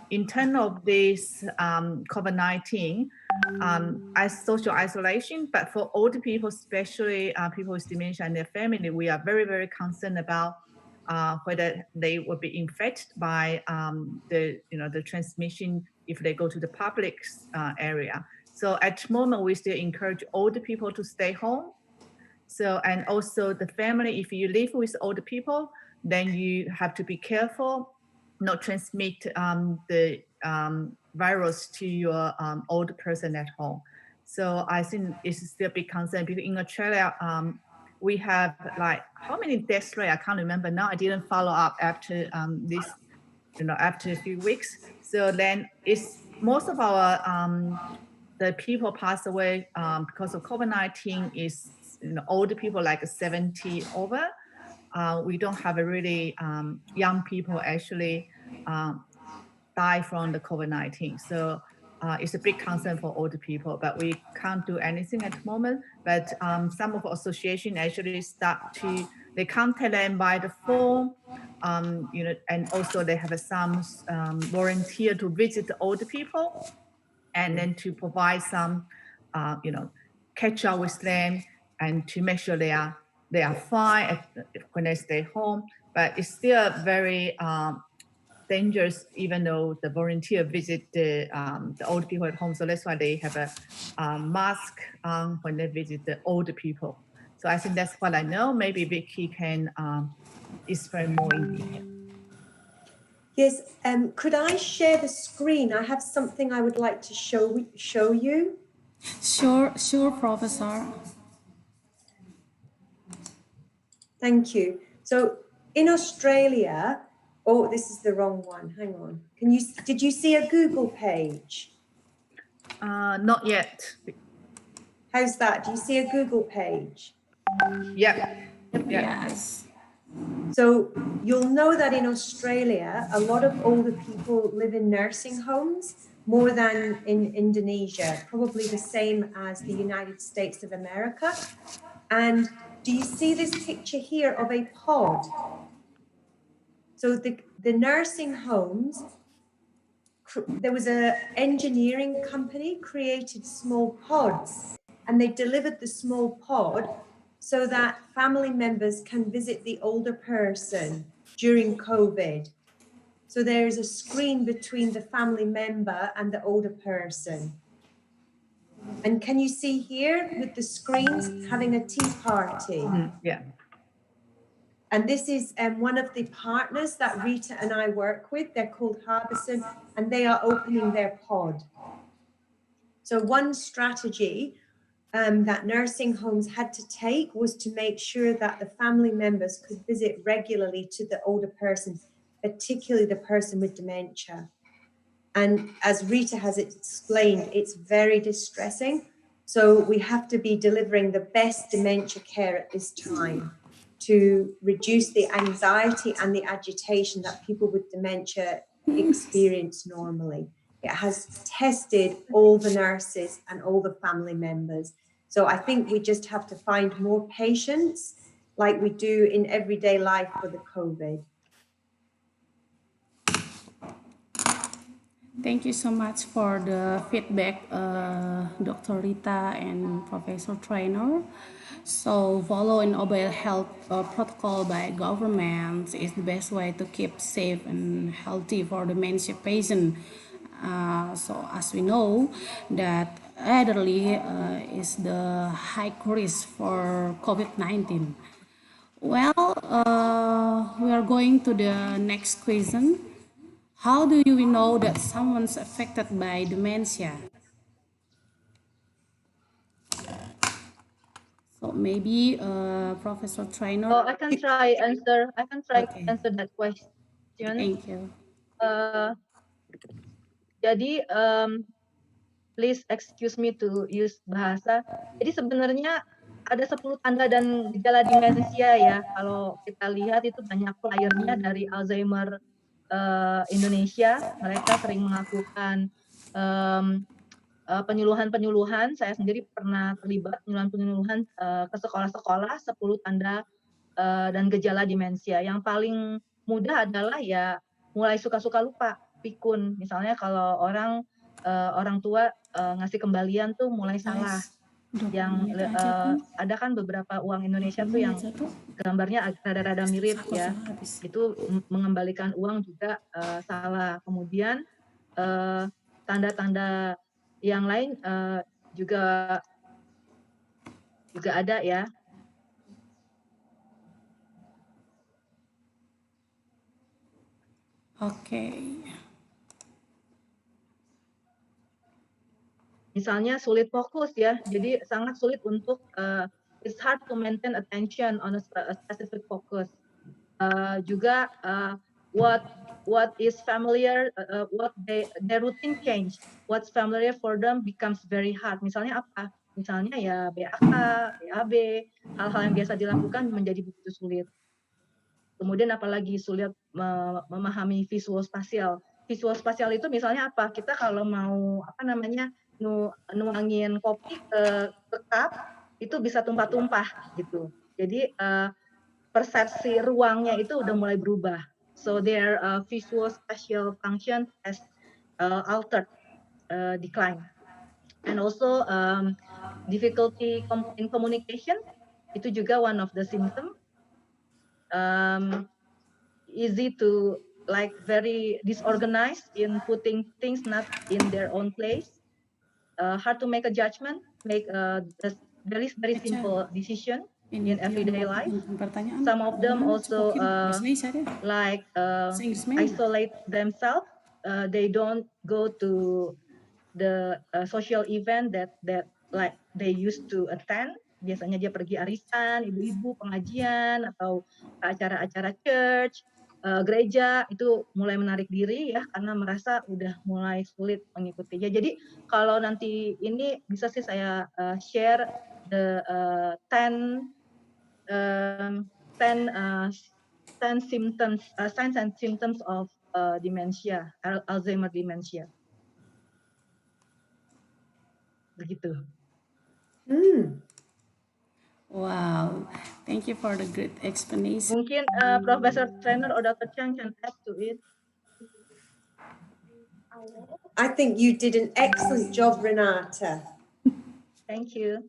in terms of this COVID-19, as social isolation, but for older people, especially people with dementia and their family, we are very, very concerned about whether they will be infected by the transmission if they go to the public area. So at the moment, we still encourage older people to stay home. So, and also the family, if you live with older people, then you have to be careful not transmit the virus to your older person at home. So I think it's still a big concern because in Australia, we have like how many deaths rate? I can't remember now. I didn't follow up after this, after a few weeks. So then it's most of our the people pass away because of COVID-19 is older people like 70 over. We don't have a really young people actually die from the COVID-19. So it's a big concern for older people, but we can't do anything at the moment. But some of our association actually they contact them by the phone, and also they have some volunteer to visit the older people and then to provide some, catch up with them and to make sure they are fine when they stay home. But it's still very dangerous, even though the volunteer visit the older people at home. So that's why they have a mask when they visit the older people. So I think that's what I know. Maybe Vicky can explain more in detail. Yes, could I share the screen? I have something I would like to show you. Sure, Professor. Thank you. So in Australia, oh, this is the wrong one. Hang on. Did you see a Google page? Not yet. How's that? Do you see a Google page? Yeah. Yes. So you'll know that in Australia, a lot of older people live in nursing homes, more than in Indonesia, probably the same as the United States of America. And Do you see this picture here of a pod? So the nursing homes, there was an engineering company created small pods, and they delivered the small pod so that family members can visit the older person during COVID. So there is a screen between the family member and the older person. And can you see here with the screens having a tea party? Yeah. And this is one of the partners that Rita and I work with. They're called Harbison, and they are opening their pod. So one strategy that nursing homes had to take was to make sure that the family members could visit regularly to the older person, particularly the person with dementia. And as Rita has explained, it's very distressing. So we have to be delivering the best dementia care at this time to reduce the anxiety and the agitation that people with dementia experience normally. It has tested all the nurses and all the family members. So I think we just have to find more patients like we do in everyday life for the COVID. Thank you so much for the feedback, Dr. Rita and Professor Trainer. So follow and obey health protocol by government is the best way to keep safe and healthy for dementia patient. So as we know that elderly is the high risk for COVID-19. Well, we are going to the next question. How do you know that someone's affected by dementia? So maybe Professor Trainer. Oh, I can try answer. I can try Okay. answer that question. Thank you. Jadi please excuse me to use bahasa. Jadi sebenarnya ada 10 tanda dan gejala demensia ya. Kalau kita lihat itu banyak flyernya dari Alzheimer Indonesia. Mereka sering melakukan penyuluhan-penyuluhan. Saya sendiri pernah terlibat penyuluhan-penyuluhan ke sekolah-sekolah 10 tanda dan gejala demensia. Yang paling mudah adalah ya mulai suka-suka lupa, pikun. Misalnya kalau orang tua ngasih kembalian tuh mulai salah. Yang ada kan beberapa uang Indonesia tuh yang gambarnya rada-rada mirip ya. Itu mengembalikan uang juga salah. Kemudian tanda-tanda yang lain juga ada ya. Oke. Misalnya sulit fokus ya, jadi sangat sulit untuk it's hard to maintain attention on a specific focus. Juga what is familiar, what their routine change, what's familiar for them becomes very hard. Misalnya apa? Misalnya ya BAK, BAB, hal-hal yang biasa dilakukan menjadi begitu sulit. Kemudian apalagi sulit memahami visual spasial. Visual spasial itu misalnya apa? Kita kalau mau nuangin kopi ke cup itu bisa tumpah-tumpah gitu. Jadi persepsi ruangnya itu udah mulai berubah. So their visual spatial function has altered, decline. And also difficulty in communication itu juga one of the symptom. Easy to very disorganized in putting things not in their own place. Hard to make a judgment, make a very simple decision in everyday life. Some of them also isolate themselves. They don't go to the social event that like they used to attend. Biasanya dia pergi arisan, ibu-ibu, pengajian, atau acara-acara church, gereja, itu mulai menarik diri ya, karena merasa udah mulai sulit mengikutinya. Jadi kalau nanti ini bisa sih saya share the 10 symptoms, signs and symptoms of dementia, Alzheimer dementia. Begitu. Wow, Thank you for the great explanation. Mungkin Professor Trainer or Dr. Chang can add to it. I think you did an excellent job, Renata. Thank you.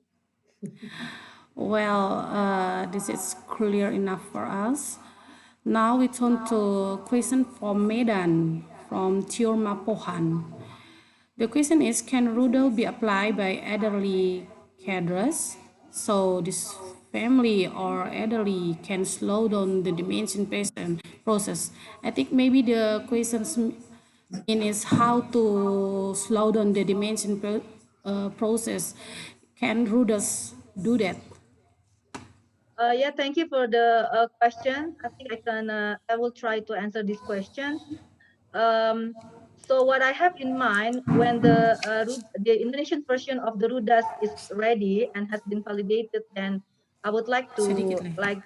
Well, this is clear enough for us. Now we turn to question from Medan from Tiorma Pohan. The question is, can RUDAS be applied by elderly carers? So this family or elderly can slow down the dementia process. I think maybe the questions mean is how to slow down the dementia process. Can RUDAS do that? Yeah, thank you for the question. I think I will try to answer this question. So what I have in mind when the Indonesian version of the RUDAS is ready and has been validated, then I would like to Sedikit lagi.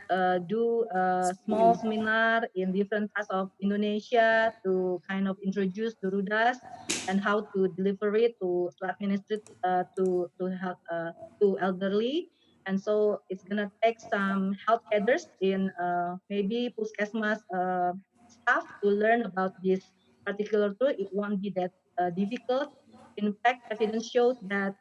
do a small seminar in different parts of Indonesia to kind of introduce the RUDAS and how to deliver it to administer it to elderly. And so it's gonna take some health headers in maybe puskesmas staff to learn about this particular tool. It won't be that difficult. In fact, evidence shows that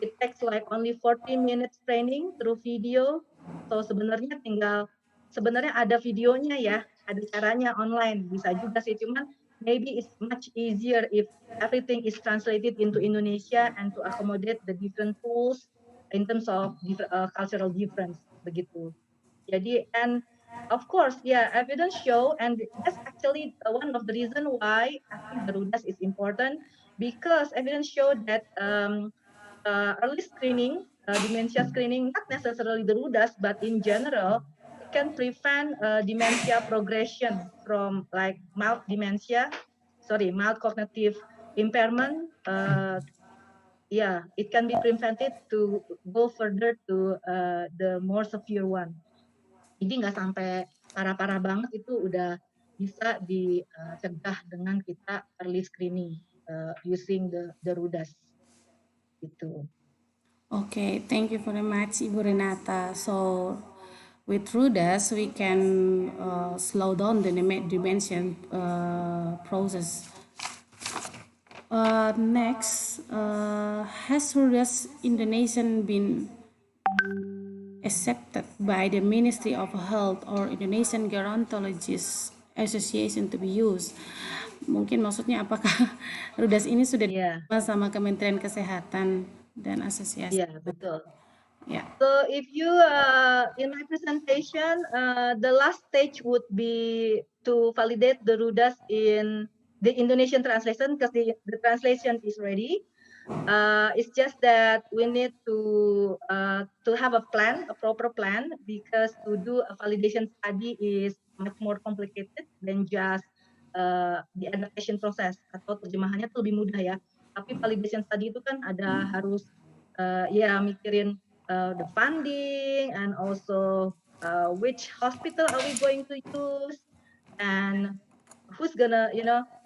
it takes like only 40 minutes training through video. So sebenarnya ada videonya ya, ada caranya online, bisa juga sih. Cuman maybe it's much easier if everything is translated into Indonesia and to accommodate the different tools in terms of cultural difference begitu. Jadi and of course, yeah, evidence show, and that's actually one of the reason why I think the RUDAS is important, because evidence show that early screening, dementia screening, not necessarily the RUDAS, but in general, it can prevent dementia progression from like mild cognitive impairment. Yeah, it can be prevented to go further to the more severe one. Jadi nggak sampai parah-parah banget, itu udah bisa dicegah dengan kita early screening using the RUDAS gitu. Okay, thank you very much, Ibu Renata. So with RUDAS, we can slow down the dementia process. Next, has RUDAS Indonesian been accepted by the Ministry of Health or Indonesian Gerontologists Association to be used? Mungkin maksudnya apakah RUDAS ini sudah diterima sama Kementerian Kesehatan dan asosiasi? Yeah, betul. Yeah. So if you, in my presentation, the last stage would be to validate the RUDAS in the Indonesian translation, because the translation is ready. It's just that we need to have a plan, a proper plan, because to do a validation study is much more complicated than just the adaptation process, atau terjemahannya tuh lebih mudah ya. Tapi validation study itu kan ada harus ya mikirin the funding, and also which hospital are we going to use, and who's gonna,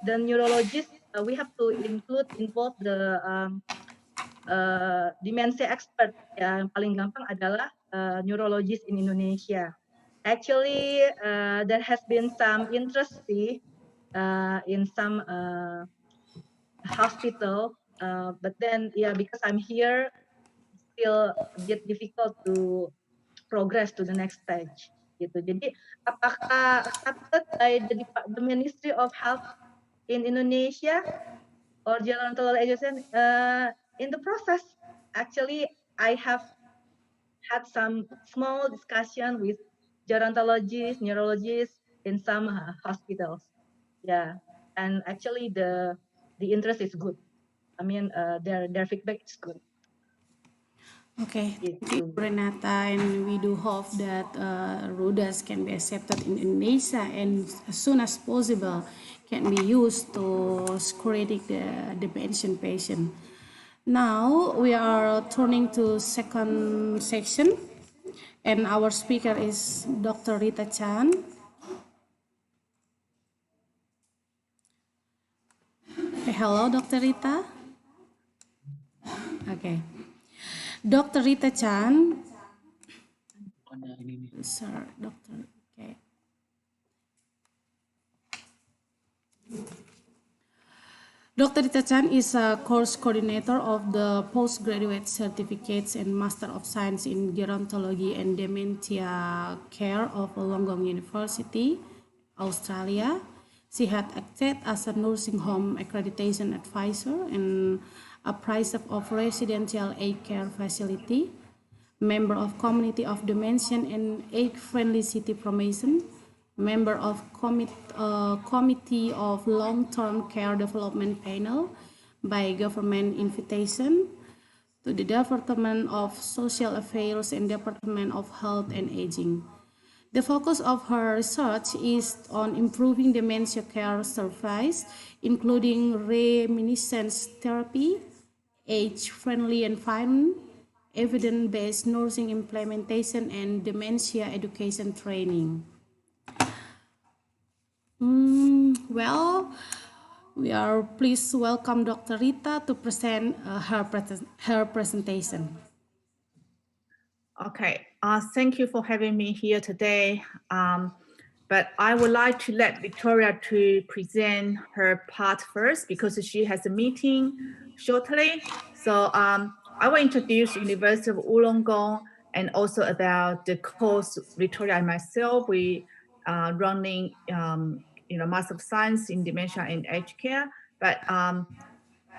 the neurologist, we have to involve the dementia expert. Ya, yang paling gampang adalah neurologist in Indonesia. Actually, there has been some interest in some hospital, but then because I'm here, still a bit difficult to progress to the next stage gitu. Jadi apakah accepted by the Ministry of Health in Indonesia or Gerontology Association? In the process, actually, I have had some small discussion with gerontologists, neurologists in some hospitals. Yeah, and actually the interest is good. I mean, their feedback is good. Okay, thank you, Renata, and we do hope that RUDAS can be accepted in Indonesia and as soon as possible can be used to screening the dementia patient. Now we are turning to second section, and our speaker is Dr. Rita Chan. Hello, Dr. Rita. Okay. Dr. Rita Chan ada ini nih. Sir, Doctor. Okay. Dr. Rita Chan is a course coordinator of the postgraduate certificates and Master of Science in Gerontology and Dementia Care of Wollongong University, Australia. She had acted as a nursing home accreditation advisor and appraiser of residential aged care facility, member of Community of Dementia and Age-Friendly City Promotion, member of Committee of Long-Term Care Development Panel by government invitation to the Department of Social Affairs and Department of Health and Aging. The focus of her research is on improving dementia care service, including reminiscence therapy, age-friendly environment, evidence-based nursing implementation, and dementia education training. Well, we are pleased to welcome Dr. Rita to present her presentation. Okay, thank you for having me here today. But I would like to let Victoria to present her part first because she has a meeting shortly. So I will introduce University of Wollongong and also about the course Victoria and myself. We are running, Master of Science in Dementia and Aged Care. But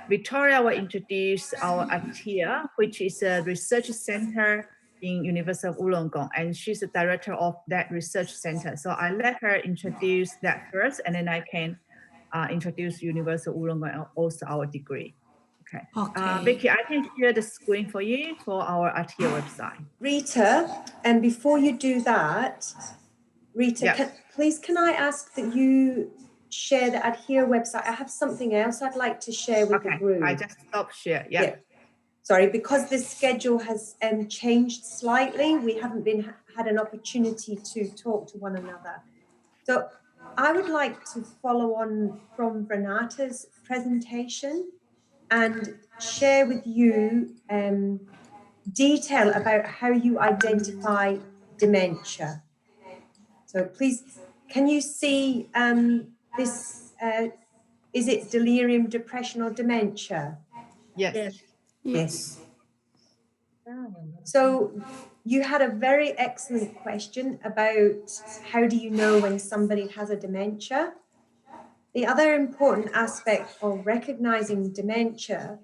Victoria will introduce our ATIA, which is a research center in University of Wollongong, and she's the director of that research center. So I let her introduce that first, and then I can introduce University of Wollongong and also our degree. Okay. Vicky, I can share the screen for you for our ATIA website. Rita, and before you do that, Rita, Yeah. please can I ask that you share the Adhere website? I have something else I'd like to share with the group. I just stopped share. Yeah. Sorry, because this schedule has changed slightly, we haven't had an opportunity to talk to one another. So I would like to follow on from Renata's presentation and share with you detail about how you identify dementia. So please, can you see this? Is it delirium, depression, or dementia? Yes. Yes. So you had a very excellent question about how do you know when somebody has a dementia? The other important aspect of recognizing dementia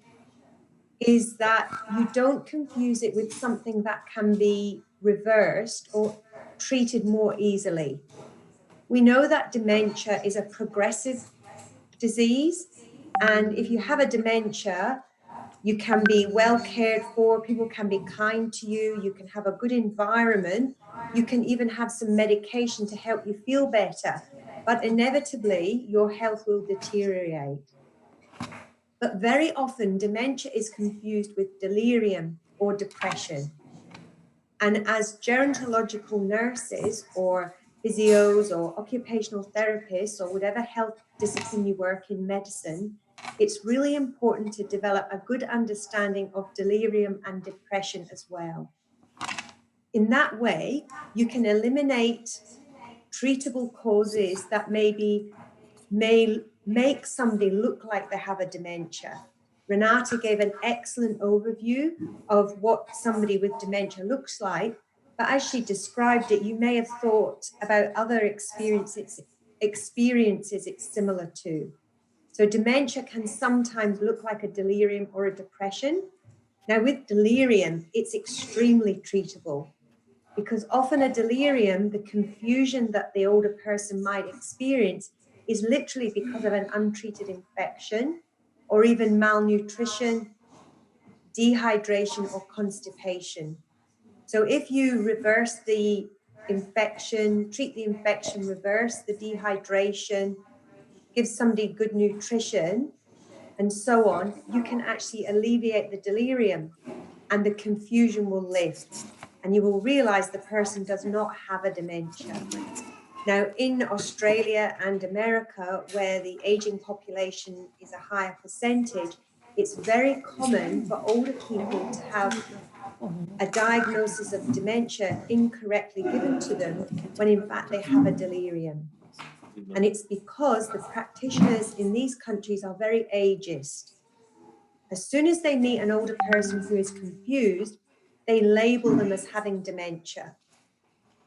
is that you don't confuse it with something that can be reversed or treated more easily. We know that dementia is a progressive disease, and if you have a dementia, you can be well cared for, people can be kind to you, you can have a good environment, you can even have some medication to help you feel better, but inevitably your health will deteriorate. But very often dementia is confused with delirium or depression. And as gerontological nurses or physios or occupational therapists or whatever health discipline you work in medicine, it's really important to develop a good understanding of delirium and depression as well. In that way, you can eliminate treatable causes that may make somebody look like they have a dementia. Renata gave an excellent overview of what somebody with dementia looks like, but as she described it, you may have thought about other experiences it's similar to. So dementia can sometimes look like a delirium or a depression. Now with delirium, it's extremely treatable because often a delirium, the confusion that the older person might experience is literally because of an untreated infection or even malnutrition, dehydration, or constipation. So if you reverse the infection, treat the infection, reverse the dehydration, give somebody good nutrition, and so on, you can actually alleviate the delirium and the confusion will lift. And you will realize the person does not have a dementia. Now, in Australia and America, where the aging population is a higher percentage, it's very common for older people to have a diagnosis of dementia incorrectly given to them when in fact they have a delirium. And it's because the practitioners in these countries are very ageist. As soon as they meet an older person who is confused, they label them as having dementia.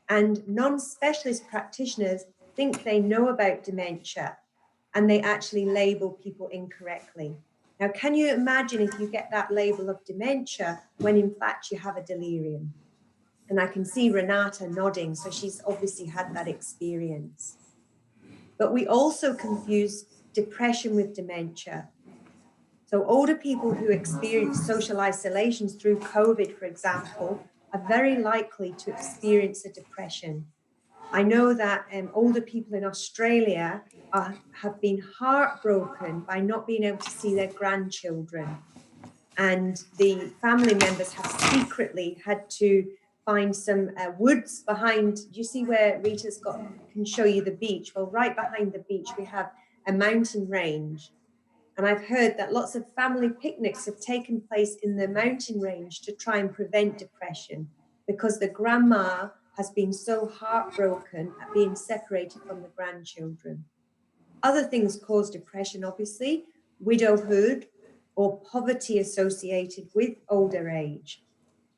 And non-specialist practitioners think they know about dementia, and they actually label people incorrectly. Now, can you imagine if you get that label of dementia when in fact you have a delirium? And I can see Renata nodding, so she's obviously had that experience. But we also confuse depression with dementia. So older people who experience social isolations through COVID, for example, are very likely to experience a depression. I know that older people in Australia have been heartbroken by not being able to see their grandchildren. And the family members have secretly had to find some woods behind. Do you see where Rita's can show you the beach? Well, right behind the beach, we have a mountain range. And I've heard that lots of family picnics have taken place in the mountain range to try and prevent depression, because the grandma has been so heartbroken at being separated from the grandchildren. Other things cause depression, obviously, widowhood or poverty associated with older age.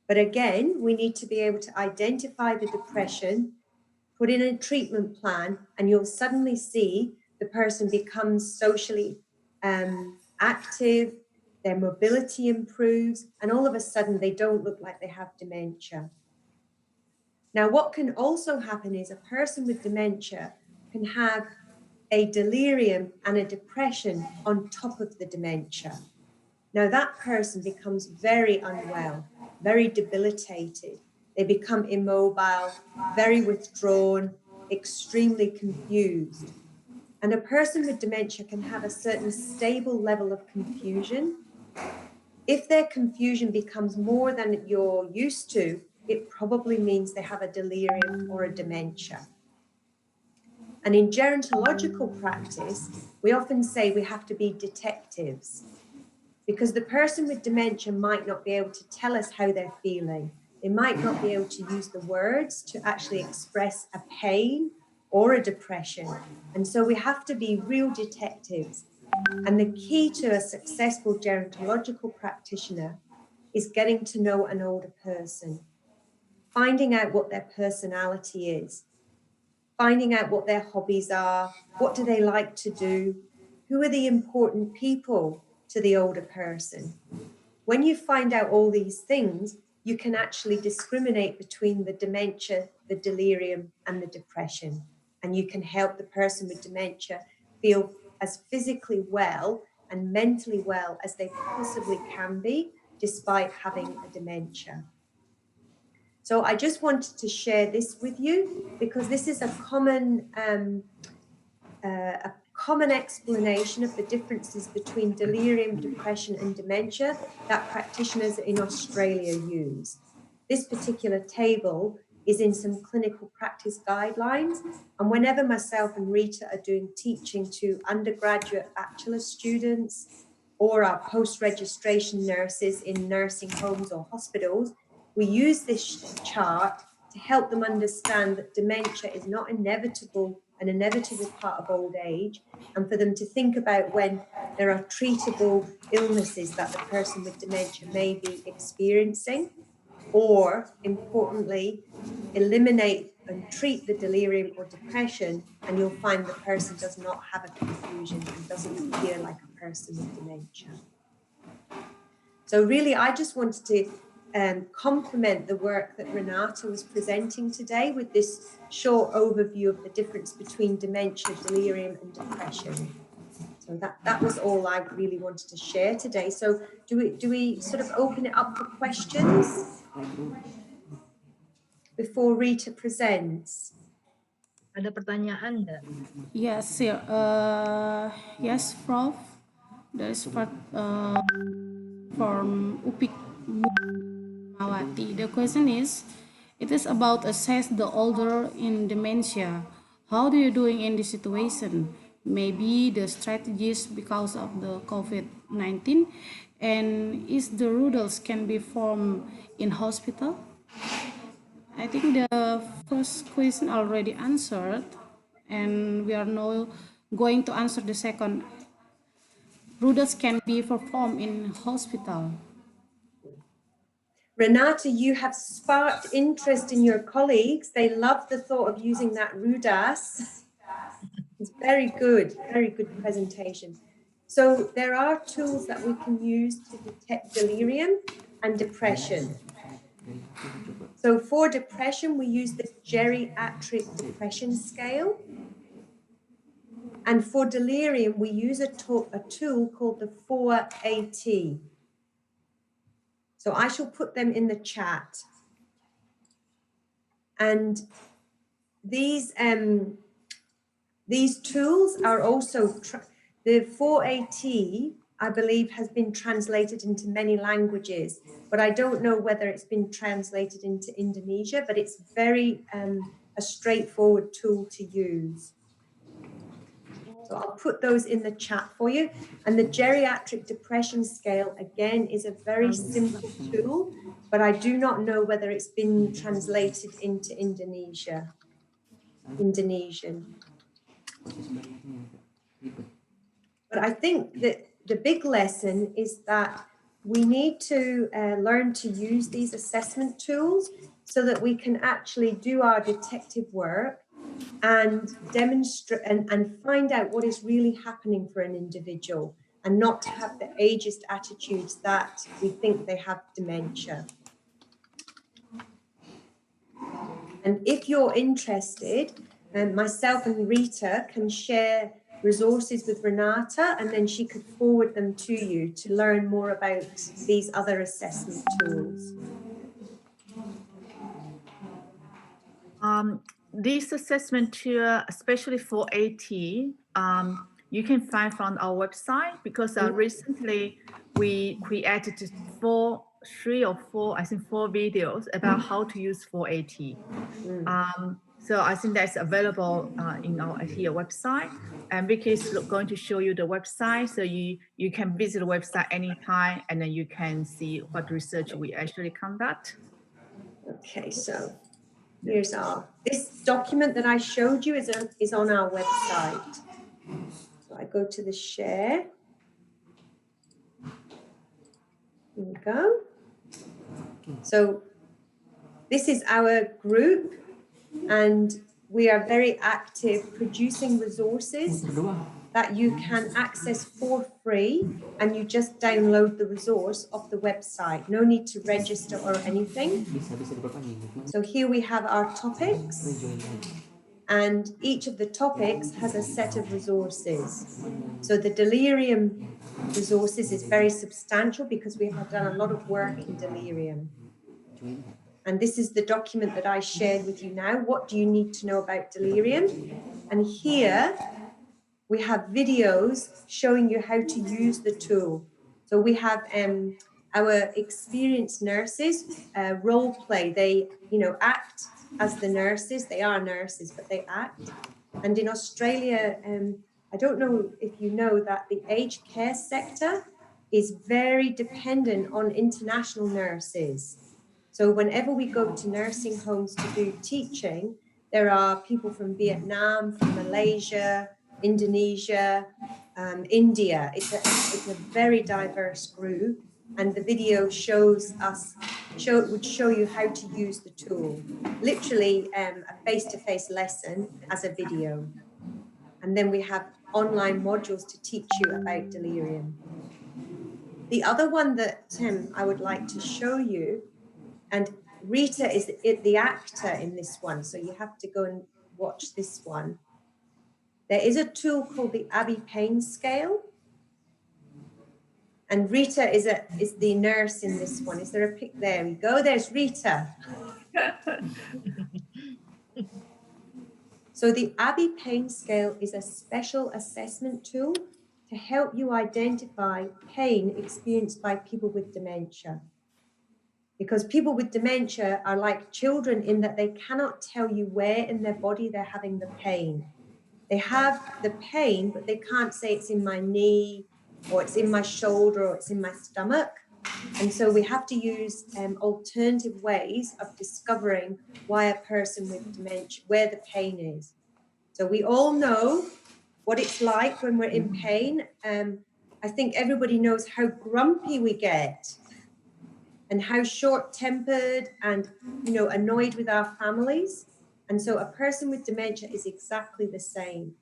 But again, we need to be able to identify the depression, put in a treatment plan, and you'll suddenly see the person becomes socially active, their mobility improves, and all of a sudden they don't look like they have dementia. Now, what can also happen is a person with dementia can have a delirium and a depression on top of the dementia. Now, that person becomes very unwell, very debilitated. They become immobile, very withdrawn, extremely confused. And a person with dementia can have a certain stable level of confusion. If their confusion becomes more than you're used to, it probably means they have a delirium or a dementia. And in gerontological practice, we often say we have to be detectives, because the person with dementia might not be able to tell us how they're feeling. They might not be able to use the words to actually express a pain or a depression. And so we have to be real detectives. And the key to a successful gerontological practitioner is getting to know an older person, finding out what their personality is, finding out what their hobbies are, what do they like to do, who are the important people to the older person. When you find out all these things, you can actually discriminate between the dementia, the delirium, and the depression. And you can help the person with dementia feel as physically well and mentally well as they possibly can be, despite having a dementia. So I just wanted to share this with you, because this is a common explanation of the differences between delirium, depression, and dementia that practitioners in Australia use. This particular table is in some clinical practice guidelines, and whenever myself and Rita are doing teaching to undergraduate bachelor students or our post-registration nurses in nursing homes or hospitals, we use this chart to help them understand that dementia is not an inevitable part of old age, and for them to think about when there are treatable illnesses that the person with dementia may be experiencing, or importantly, eliminate and treat the delirium or depression, and you'll find the person does not have a confusion and doesn't appear like a person with dementia. So really, I just wanted to complement the work that Renata was presenting today with this short overview of the difference between dementia, delirium, and depression. So that was all I really wanted to share today. So do we sort of open it up for questions before Rita presents? Ada pertanyaan enggak? Yes, yes, Prof. There is part from Upik Mawati. The question is, it is about assess the older in dementia. How do you doing in this situation? Maybe the strategies because of the COVID-19 And is the RUDAS can be formed in hospital? I think the first question already answered, and we are now going to answer the second. RUDAS can be performed in hospital. Renata, you have sparked interest in your colleagues. They love the thought of using that RUDAS. It's very good presentation. So there are tools that we can use to detect delirium and depression. So for depression, we use the geriatric depression scale. And for delirium, we use a tool called the 4AT. So I shall put them in the chat. And these tools are also, the 4AT, I believe, has been translated into many languages, but I don't know whether it's been translated into Indonesia, but it's very a straightforward tool to use. So I'll put those in the chat for you. And the geriatric depression scale, again, is a very simple tool, but I do not know whether it's been translated into Indonesian. But I think that the big lesson is that we need to learn to use these assessment tools so that we can actually do our detective work and demonstrate and find out what is really happening for an individual, and not to have the ageist attitudes that we think they have dementia. And if you're interested, myself and Rita can share resources with Renata, and then she could forward them to you to learn more about these other assessment tools. This assessment tool, especially for AT, you can find from our website, because recently we created four videos about how to use 4AT. So I think that's available in our here website, and Vicky is going to show you the website, so you can visit the website anytime, and then you can see what research we actually conduct. Okay, so here's this document that I showed you is on our website. So I go to the share. Here we go. So this is our group, and we are very active producing resources that you can access for free, and you just download the resource off the website. No need to register or anything. So here we have our topics, and each of the topics has a set of resources. So the delirium resources is very substantial because we have done a lot of work in delirium. And this is the document that I shared with you now. What do you need to know about delirium? And here we have videos showing you how to use the tool. So we have our experienced nurses role play. They, act as the nurses. They are nurses, but they act. And in Australia, I don't know if you know that the aged care sector is very dependent on international nurses. So whenever we go to nursing homes to do teaching, there are people from Vietnam, from Malaysia, Indonesia, India. It's a very diverse group, and the video would show you how to use the tool. Literally a face-to-face lesson as a video. And then we have online modules to teach you about delirium. The other one that I would like to show you, and Rita is the actor in this one, so you have to go and watch this one. There is a tool called the Abbey Pain Scale, and Rita is the nurse in this one. Is there a pic? There we go. There's Rita. So the Abbey Pain Scale is a special assessment tool to help you identify pain experienced by people with dementia. Because people with dementia are like children in that they cannot tell you where in their body they're having the pain. They have the pain, but they can't say it's in my knee, or it's in my shoulder, or it's in my stomach. And so we have to use alternative ways of discovering why a person with dementia, where the pain is. So we all know what it's like when we're in pain. I think everybody knows how grumpy we get and how short-tempered and, you know, annoyed with our families. And so a person with dementia is exactly the same.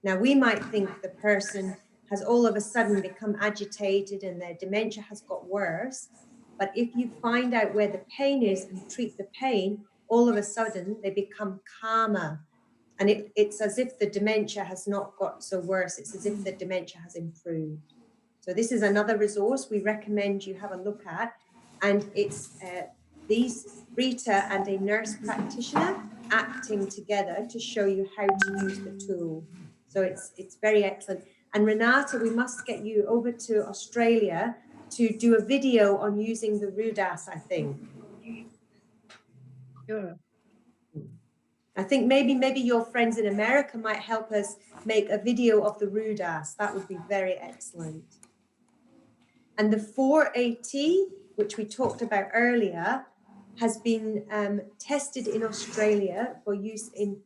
Now, we might think the person has all of a sudden become agitated and their dementia has got worse. But if you find out where the pain is and treat the pain, all of a sudden they become calmer. And it's as if the dementia has not got so worse. It's as if the dementia has improved. So this is another resource we recommend you have a look at. And it's these Rita and a nurse practitioner acting together to show you how to use the tool. So it's very excellent. And Renata, we must get you over to Australia to do a video on using the RUDAS, I think. Sure. I think maybe your friends in America might help us make a video of the RUDAS. That would be very excellent. And the 4AT, which we talked about earlier, has been tested in Australia for use in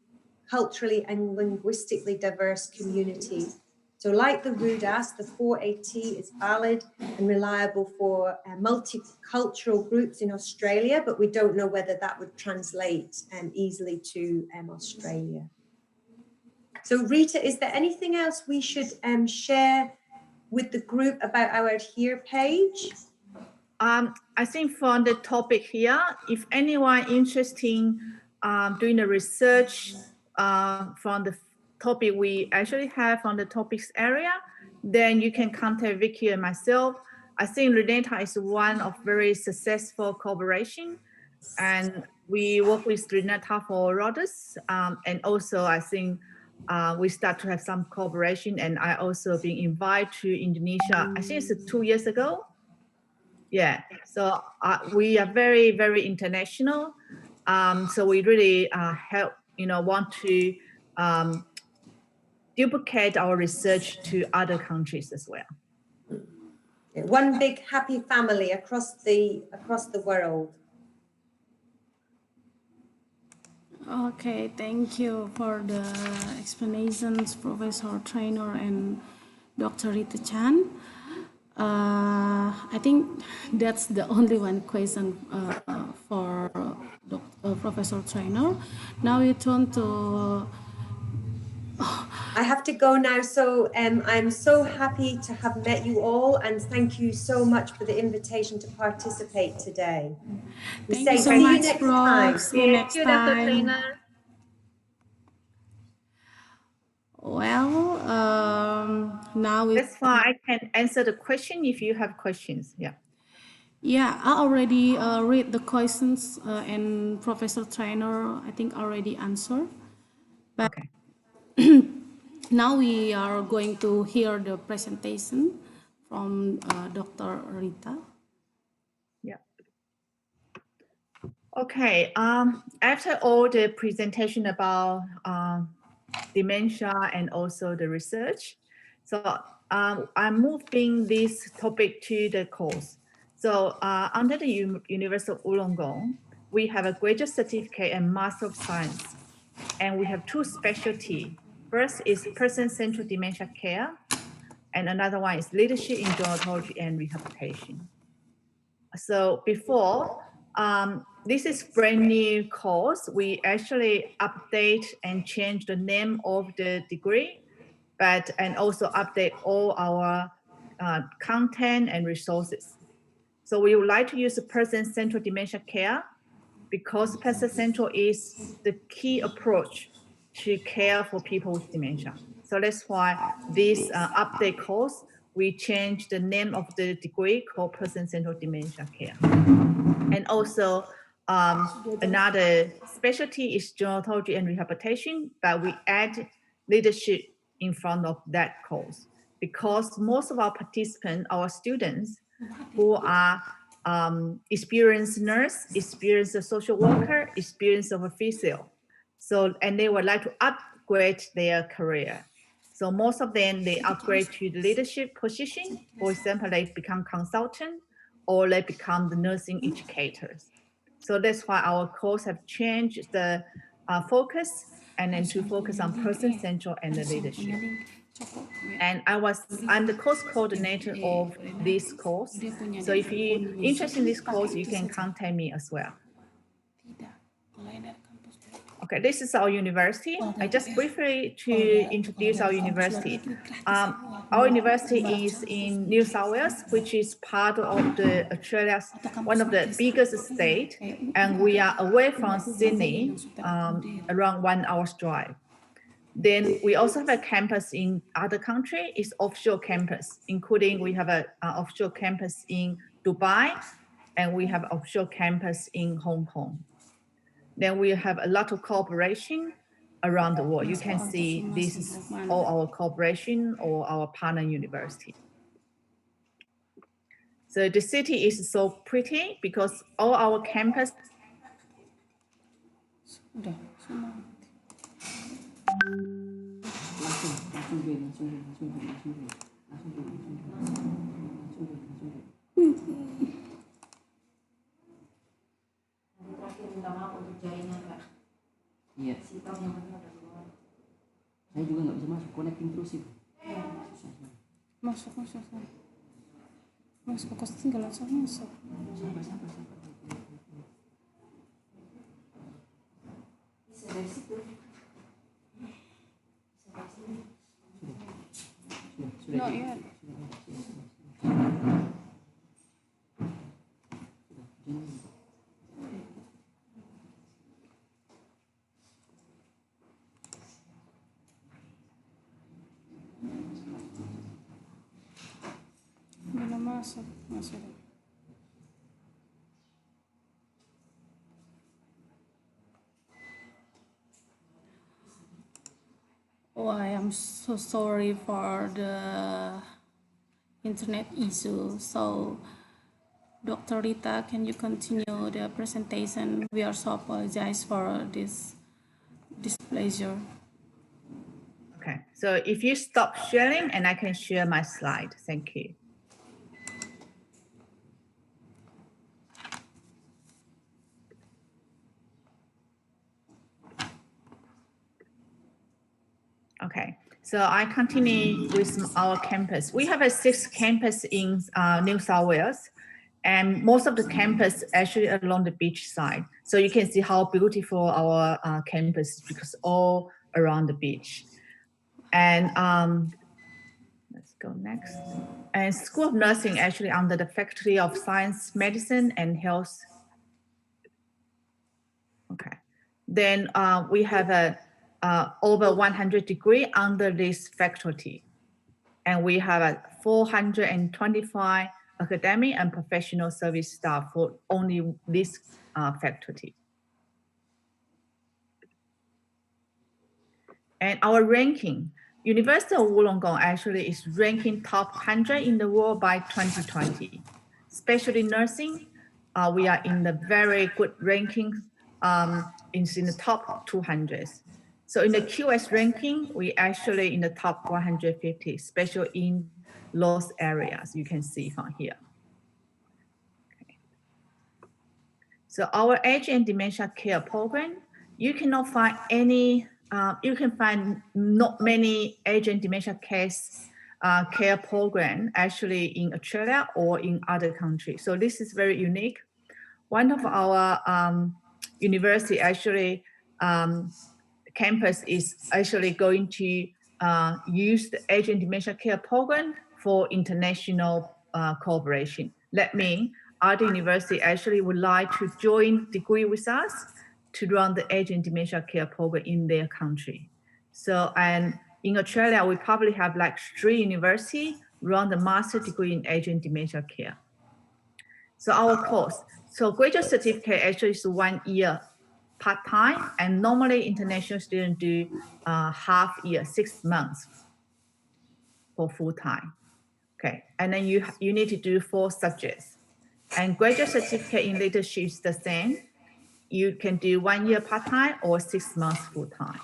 culturally and linguistically diverse communities. So like the RUDAS, the 4AT is valid and reliable for multicultural groups in Australia, but we don't know whether that would translate easily to Australia. So Rita, is there anything else we should share with the group about our Adhere page? I think from the topic here, if anyone interested in doing the research from the topic we actually have on the topics area, then you can contact Vicky and myself. I think Renata is one of very successful cooperation, and we work with Renata for ROWLAND, and also I think we start to have some cooperation, and I also been invited to Indonesia. I think it's 2 years ago. Yeah, so we are very, very international. So we really help, want to duplicate our research to other countries as well. One big happy family across the world. Okay, thank you for the explanations, Professor Trainer and Dr. Rita Chan. I think that's the only one question for Professor Trainer. Now we turn to... I have to go now, so I'm so happy to have met you all, and thank you so much for the invitation to participate today. Thank you so much, Prof. See you next time. See you next time. Well, now we... That's fine. I can answer the question if you have questions. Yeah. Yeah, I already read the questions and Professor Trainer, I think, already answered. But okay. Now we are going to hear the presentation from Dr. Rita. Yeah. Okay. After all the presentation about dementia and also the research, so I'm moving this topic to the course. So under the University of Wollongong, we have a graduate certificate and Master of Science, and we have two specialties. First is person-centered dementia care, and another one is leadership in gerontology and rehabilitation. So before, this is brand new course. We actually update and change the name of the degree, and also update all our content and resources. So we would like to use the person-centered dementia care because person-centered is the key approach to care for people with dementia. So that's why this update course, we changed the name of the degree called person-centered dementia care. And also another specialty is gerontology and rehabilitation, but we add leadership in front of that course because most of our participants, our students who are experienced nurse, experienced social worker, experienced of a physio. So, and they would like to upgrade their career. So most of them, they upgrade to the leadership position. For example, they become consultant or they become the nursing educators. So that's why our course have changed the focus and then to focus on person central and the leadership. And I'm the course coordinator of this course. So if you're interested in this course, you can contact me as well. Okay, this is our university. I just briefly to introduce our university. Our university is in New South Wales, which is part of the Australia's one of the biggest state, and we are away from Sydney, around 1 hour's drive. Then we also have a campus in other country. It's offshore campus, including we have a offshore campus in Dubai, and we have offshore campus in Hong Kong. Then we have a lot of cooperation around the world. You can see this is all our cooperation or our partner university. So the city is so pretty because all our campus. Iya. Saya juga nggak bisa masuk, connecting terus sih. Masuk. Masuk ke kos tinggal langsung masuk. Sampai. Bisa dari situ. Sudah. Not yet. Masuk. Oh, I am so sorry for the internet issue. So, Dr. Rita, can you continue the presentation? We are so apologize for this displeasure. Okay, so if you stop sharing and I can share my slide, thank you. Okay, so I continue with our campus. We have a 6 campus in New South Wales, and most of the campus actually along the beach side. So you can see how beautiful our campus is because all around the beach. And let's go next. And School of Nursing actually under the Faculty of Science, Medicine and Health. Okay, then we have a over 100 degree under this faculty. And we have 425 academic and professional service staff for only this faculty. And our ranking, University of Wollongong actually is ranking top 100 in the world by 2020. Especially nursing, we are in the very good ranking, in the top 200. So in the QS ranking, we actually in the top 150, especially in those areas you can see from here. Okay. So our age and dementia care program, you cannot find any, you can find not many age and dementia care program actually in Australia or in other countries. So this is very unique. One of our university actually, campus is actually going to use the age and dementia care program for international cooperation. That means other university actually would like to join degree with us to run the age and dementia care program in their country. So, and in Australia, we probably have like 3 universities run the master degree in age and dementia care. So our course, so graduate certificate actually is 1 year part-time, and normally international students do half year, 6 months for full-time. Okay, and then you need to do 4 subjects. And graduate certificate in leadership is the same. You can do 1 year part-time or 6 months full-time.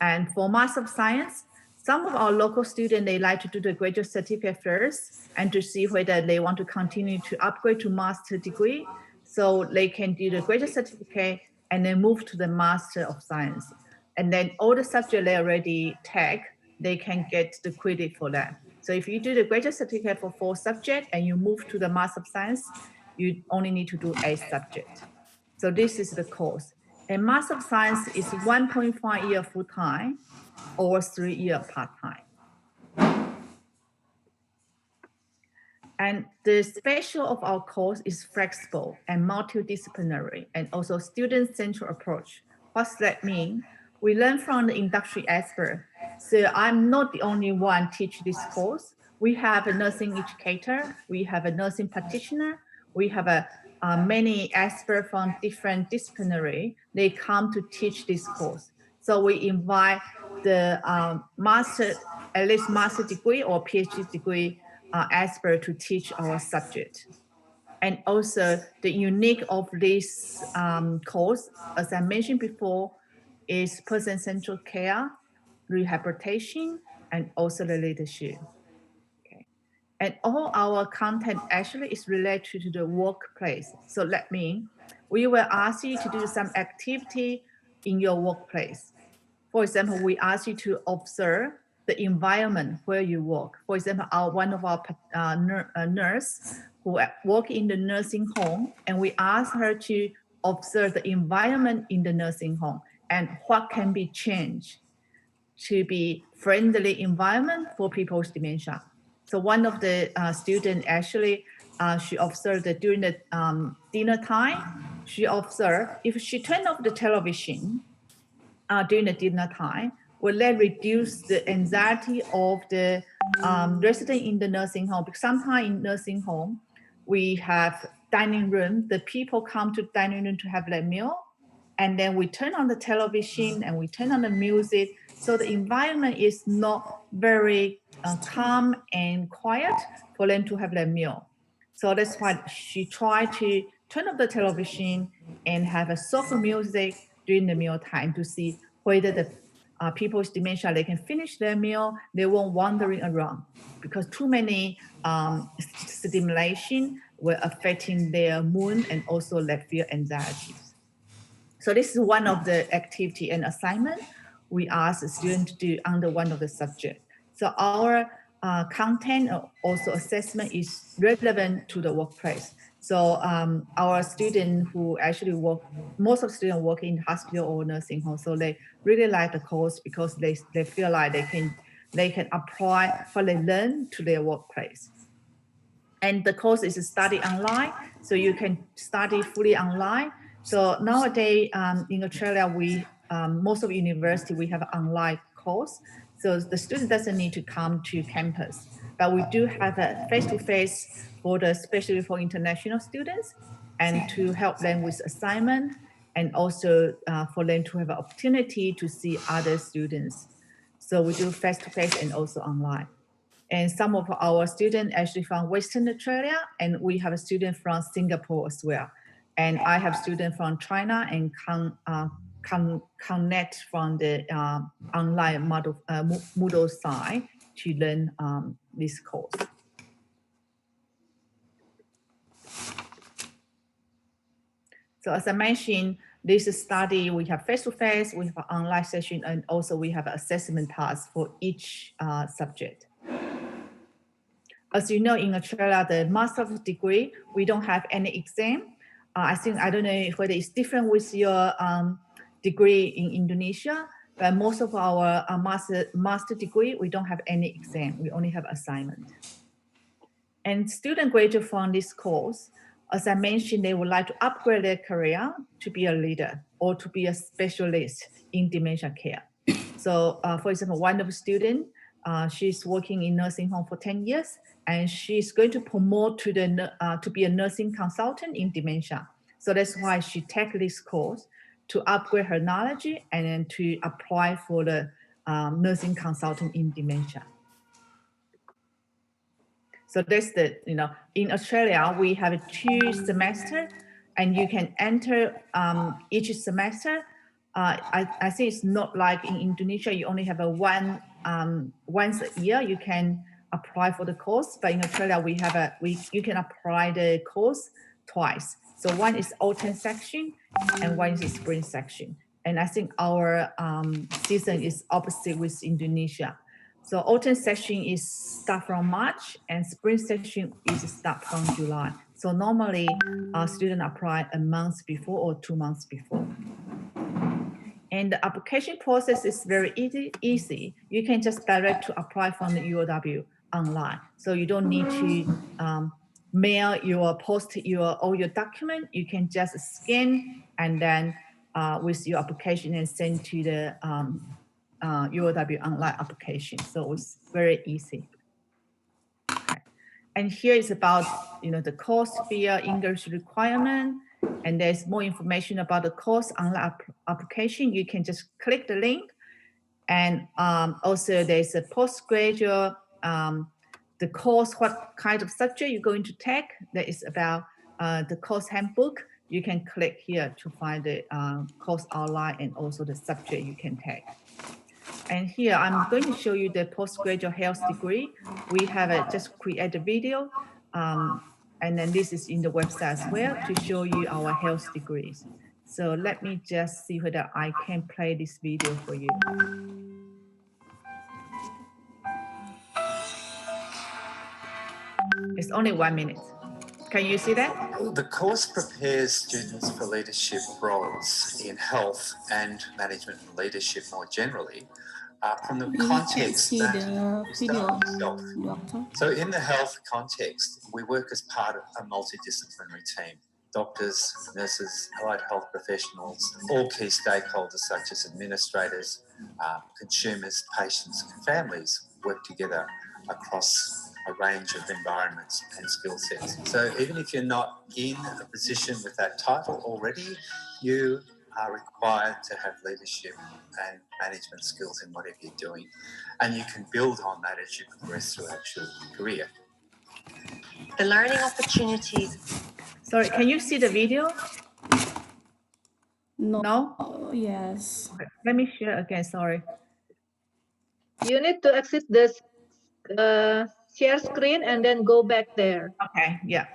And for Master of Science, Some of our local students, they like to do the graduate certificate first and to see whether they want to continue to upgrade to master degree. So they can do the graduate certificate and then move to the Master of Science. And then all the subjects they already take, they can get the credit for that. So if you do the graduate certificate for 4 subjects and you move to the Master of Science, you only need to do 8 subjects. So this is the course. And Master of Science is 1.5 year full-time or 3 year part-time. And the special of our course is flexible and multidisciplinary and also student-centered approach. What's that mean? We learn from the industry expert. So I'm not the only one teach this course. We have a nursing educator, we have a nursing practitioner, we have many experts from different disciplinary. They come to teach this course. So we invite the at least master degree or PhD degree expert to teach our subject. And also the unique of this course, as I mentioned before, is person-centered care, rehabilitation, and also the leadership. Okay. And all our content actually is related to the workplace. So that means we will ask you to do some activity in your workplace. For example, we ask you to observe the environment where you work. For example, one of our nurse who work in the nursing home, and we ask her to observe the environment in the nursing home and what can be changed to be friendly environment for people with dementia. So one of the students actually, she observed that during the dinner time, she observed if she turned off the television during the dinner time, will that reduce the anxiety of the resident in the nursing home? Because sometimes in nursing home, we have dining room, the people come to dining room to have their meal, and then we turn on the television and we turn on the music. So the environment is not very calm and quiet for them to have their meal. So that's why she tried to turn off the television and have a soft music during the meal time to see whether the people with dementia, they can finish their meal, they won't wandering around because too many stimulation were affecting their mood and also their fear anxieties. So this is one of the activity and assignment we ask the student to do under one of the subjects. So our content also assessment is relevant to the workplace. So our students who actually work, most of the students work in hospital or nursing home, so they really like the course because they feel like they can apply what they learn to their workplace. And the course is studied online, so you can study fully online. So nowadays in Australia, we most of university we have an online course, so the student doesn't need to come to campus. But we do have a face-to-face for the, especially for international students, and to help them with assignment, and also for them to have an opportunity to see other students. So we do face-to-face and also online. And some of our students actually from Western Australia, and we have a student from Singapore as well. And I have students from China and connect from the online Moodle side to learn this course. So as I mentioned, this study, we have face-to-face, we have an online session, and also we have an assessment task for each subject. As you know, in Australia, the master's degree, we don't have any exam. I don't know whether it's different with your degree in Indonesia, but most of our master degree, we don't have any exam. We only have assignment. And student graduate from this course, as I mentioned, they would like to upgrade their career to be a leader or to be a specialist in dementia care. So for example, one of the students, she's working in nursing home for 10 years, and she's going to promote to be a nursing consultant in dementia. So that's why she take this course to upgrade her knowledge and then to apply for the nursing consultant in dementia. So that's the, in Australia, we have 2 semesters, and you can enter each semester I think it's not like in Indonesia, you only have a once a year you can apply for the course, but in Australia we have you can apply the course twice. So one is autumn section and one is spring section. And I think our season is opposite with Indonesia. So autumn section is start from March and spring section is start from July. So normally students apply a month before or 2 months before. And the application process is very easy. You can just direct to apply from the UOW online. So you don't need to mail all your document. You can just scan and then with your application and send to the UOW online application. So it's very easy. Okay. And here is about the course via English requirement. And there's more information about the course online application. You can just click the link. And also there's a postgraduate, the course, what kind of subject you're going to take. That is about the course handbook. You can click here to find the course outline and also the subject you can take. And here I'm going to show you the postgraduate health degree. We have just create a video. And then this is in the website as well to show you our health degrees. So let me just see whether I can play this video for you. It's only 1 minute. Can you see that? The course prepares students for leadership roles in health and management and leadership more generally. From the context that you start with yourself. So in the health context, we work as part of a multidisciplinary team. Doctors, nurses, allied health professionals, all key stakeholders such as administrators, consumers, patients and families work together across a range of environments and skill sets. So even if you're not in a position with that title already, you are required to have leadership and management skills in whatever you're doing. And you can build on that as you progress throughout your career. The learning opportunities. Sorry, can you see the video? No. No? Yes. Okay, let me share again, sorry. You need to exit the share screen and then go back there. Okay, yeah.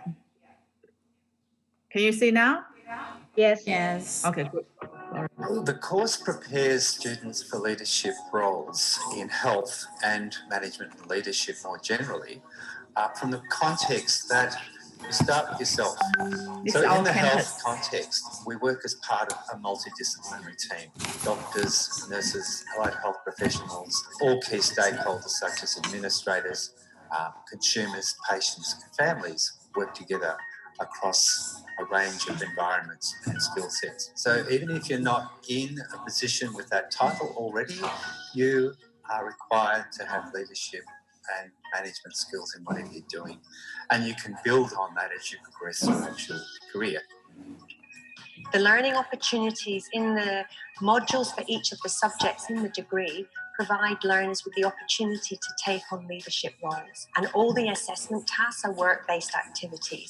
Can you see now? Yes. Yes. Okay, good. The course prepares students for leadership roles in health and management and leadership more generally. From the context that you start with yourself. So in the health context, we work as part of a multidisciplinary team. Doctors, nurses, allied health professionals, all key stakeholders such as administrators, consumers, patients and families work together across a range of environments and skill sets. So even if you're not in a position with that title already, you are required to have leadership and management skills in whatever you're doing. And you can build on that as you progress throughout your career. The learning opportunities in the modules for each of the subjects in the degree provide learners with the opportunity to take on leadership roles. And all the assessment tasks are work-based activities.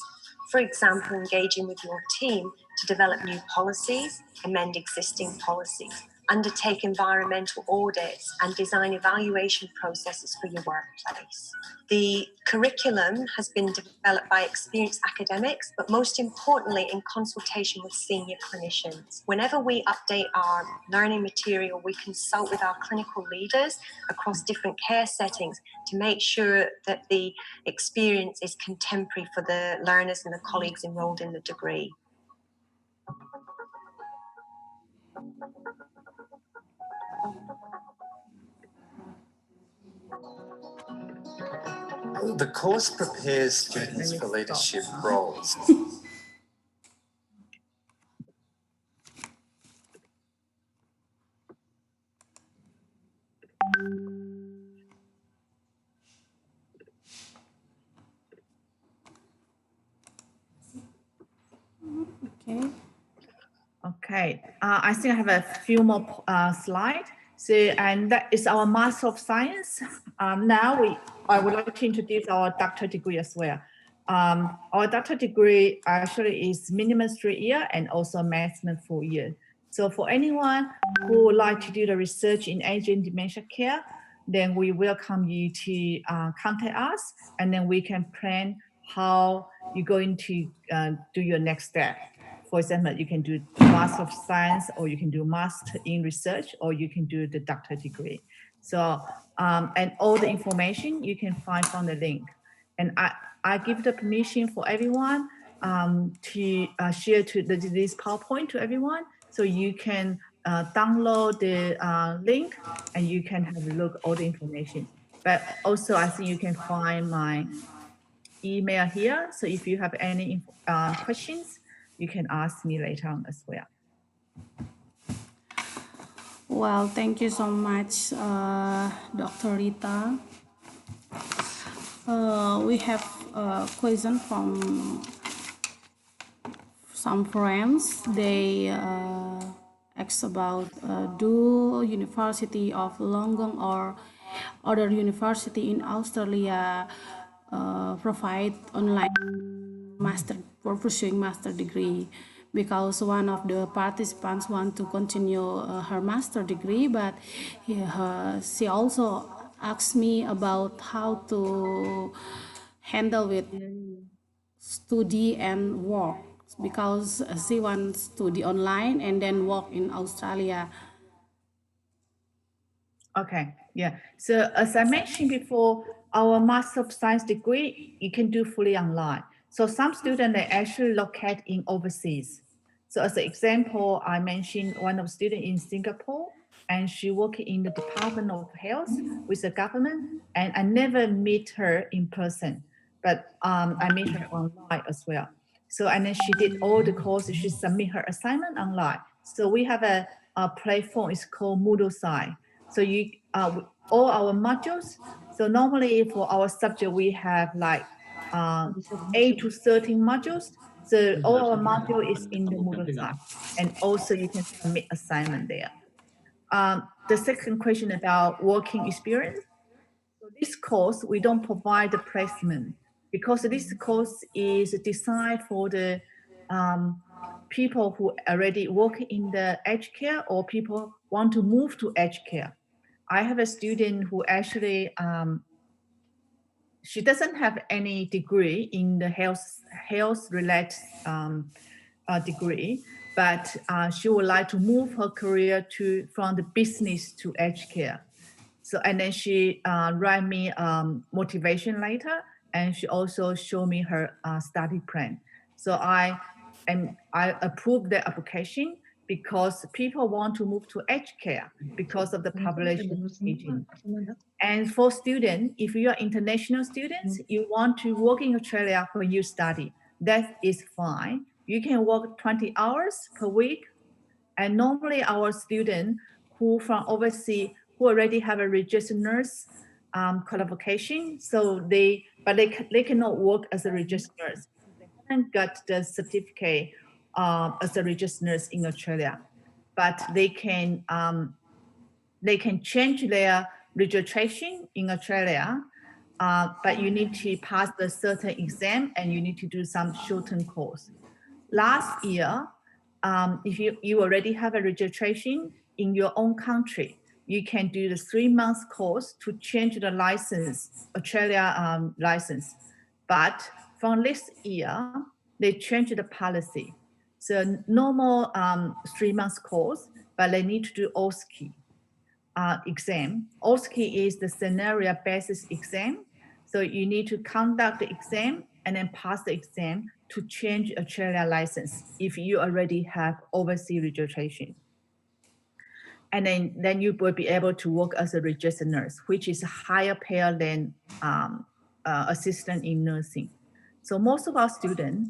For example, engaging with your team to develop new policies, amend existing policies, undertake environmental audits and design evaluation processes for your workplace. The curriculum has been developed by experienced academics, but most importantly in consultation with senior clinicians. Whenever we update our learning material, we consult with our clinical leaders across different care settings to make sure that the experience is contemporary for the learners and the colleagues enrolled in the degree. The course prepares students for leadership roles. Okay. Okay, I think I have a few more slides. So, and that is our Master of Science. Now I would like to introduce our doctor degree as well. Our doctor degree actually is minimum 3 years and also maximum 4 years. So for anyone who would like to do the research in aging dementia care, then we welcome you to contact us, and then we can plan how you're going to do your next step. For example, you can do Master of Science, or you can do Master in Research, or you can do the doctor degree. So, and all the information you can find from the link. And I give the permission for everyone to share this PowerPoint to everyone, so you can download the link and you can have a look at all the information. But also, I think you can find my email here. So if you have any questions, you can ask me later on as well. Well, thank you so much, Dr. Rita. We have a question from some friends. They ask about do University of London or other university in Australia provide online master for pursuing master degree, because one of the participants want to continue her master degree, but she also asked me about how to handle with study and work, because she wants to study online and then work in Australia. Okay, yeah. So as I mentioned before, our Master of Science degree, you can do fully online. So some students, they actually locate in overseas. So as an example, I mentioned one of the students in Singapore, and she worked in the Department of Health with the government, and I never meet her in person, but I meet her online as well. So, and then she did all the courses, she submit her assignment online. So we have a platform, it's called Moodle Sci. So you, all our modules, so normally for our subject, we have like 8 to 13 modules. So all our module is in the Moodle site, and also you can submit assignment there. The second question about working experience. So this course, we don't provide the placement, because this course is designed for the people who already work in the aged care, or people want to move to aged care. I have a student who actually, she doesn't have any degree in the health related degree, but she would like to move her career from the business to aged care. So, and then she write me motivation letter, and she also show me her study plan. So I approve the application, because people want to move to aged care because of the population aging. And for students, if you are international students, you want to work in Australia for your study, that is fine. You can work 20 hours per week. And normally our students who from overseas, who already have a registered nurse qualification, so they cannot work as a registered nurse. They haven't got the certificate as a registered nurse in Australia, but they can change their registration in Australia, but you need to pass the certain exam, and you need to do some short-term course. Last year, if you already have a registration in your own country, you can do the 3-month course to change the license, Australia license. But from this year, they changed the policy. So no more 3-month course, but they need to do OSCE exam. OSCE is the scenario basis exam. So you need to conduct the exam and then pass the exam to change Australia license if you already have overseas registration. And then you will be able to work as a registered nurse, which is a higher pay than assistant in nursing. So most of our students,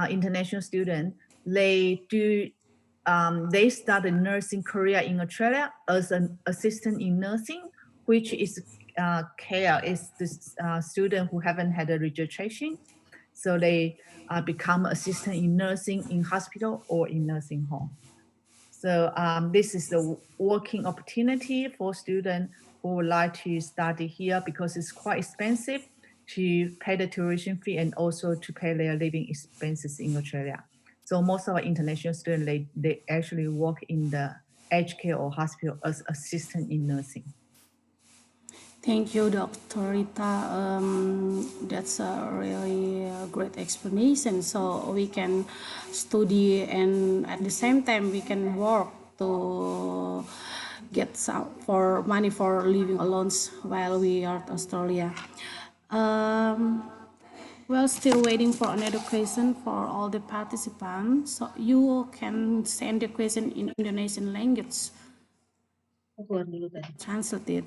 international students, they start a nursing career in Australia as an assistant in nursing, which is care is this student who haven't had a registration. So they become assistant in nursing in hospital or in nursing home. So this is the working opportunity for students who would like to study here, because it's quite expensive to pay the tuition fee and also to pay their living expenses in Australia. So most of our international students, they actually work in the aged care or hospital as assistant in nursing. Thank you, Dr. Rita. That's a really great explanation. So we can study and at the same time we can work to get some for money for living alone while we are at Australia. We're still waiting for another question for all the participants. So you can send the question in Indonesian language. Keluar dulu tadi. Translate it.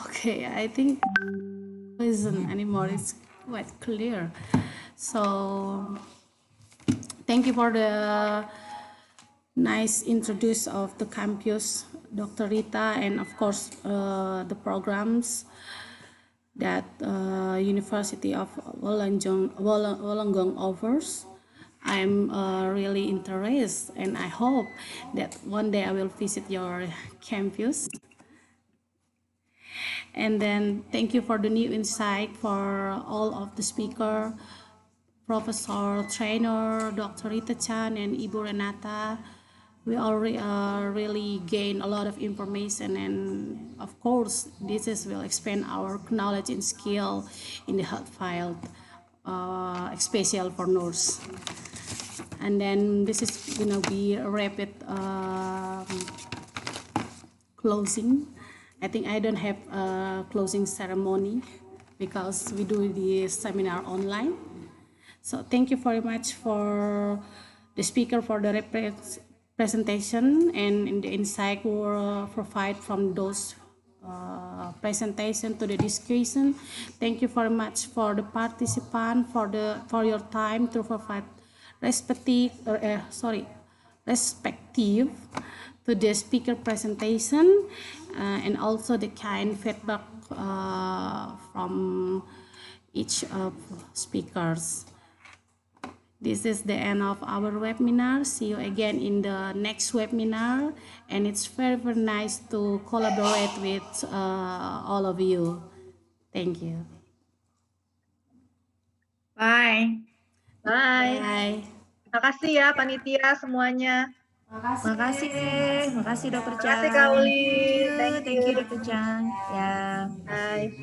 Okay, I think isn't anymore. It's quite clear. So thank you for the nice introduce of the campus, Dr. Rita, and of course the programs that University of Wollongong offers. I'm really interested, and I hope that one day I will visit your campus. And then thank you for the new insight for all of the speaker, Professor, trainer, Dr. Rita Chan and Ibu Renata. We really gain a lot of information, and of course this will expand our knowledge and skill in the health field, especially for nurse. And then this is gonna be a rapid closing. I think I don't have a closing ceremony because we do the seminar online. So thank you very much for the speaker for the presentation and the insight we provide from those presentation to the discussion. Thank you very much for the participant for your time to provide respective to the speaker presentation and also the kind feedback from each of speakers. This is the end of our webinar. See you again in the next webinar, and it's very, very nice to collaborate with all of you. Thank you. Bye. Bye. Bye. Terima kasih ya panitia semuanya. Makasih Dr. Terima Chan. kasih Kak Uli. Thank you Dr. Chan. Ya. Bye.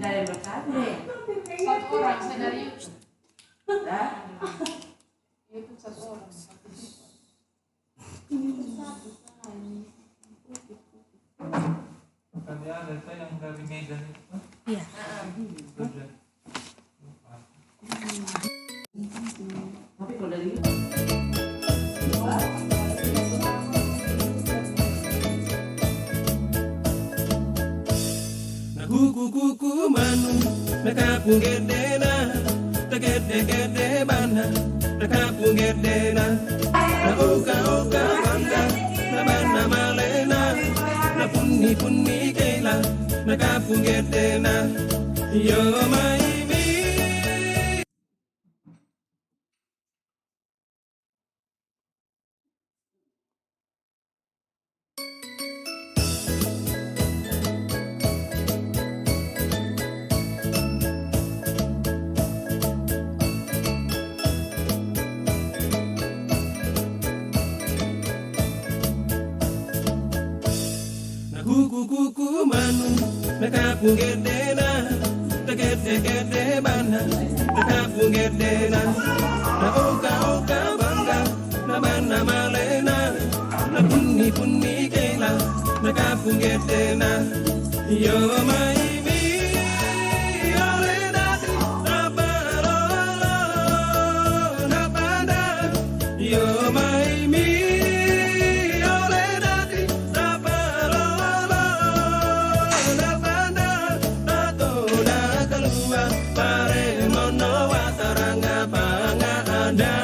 Tidak ada bertanya. Satu orang saya dari itu satu orang. Bukannya ada yang dari Medan itu? Iya. Tapi kalau dari kuku manu nakapu gedena gede bana nakapu gedena na oka banga na bana malena na punni kela nakapu gedena yo mai kuku manu nakapu gedena gede bana nakapu gedena na oka banga na bana malena na punni kela nakapu gedena yo mai ada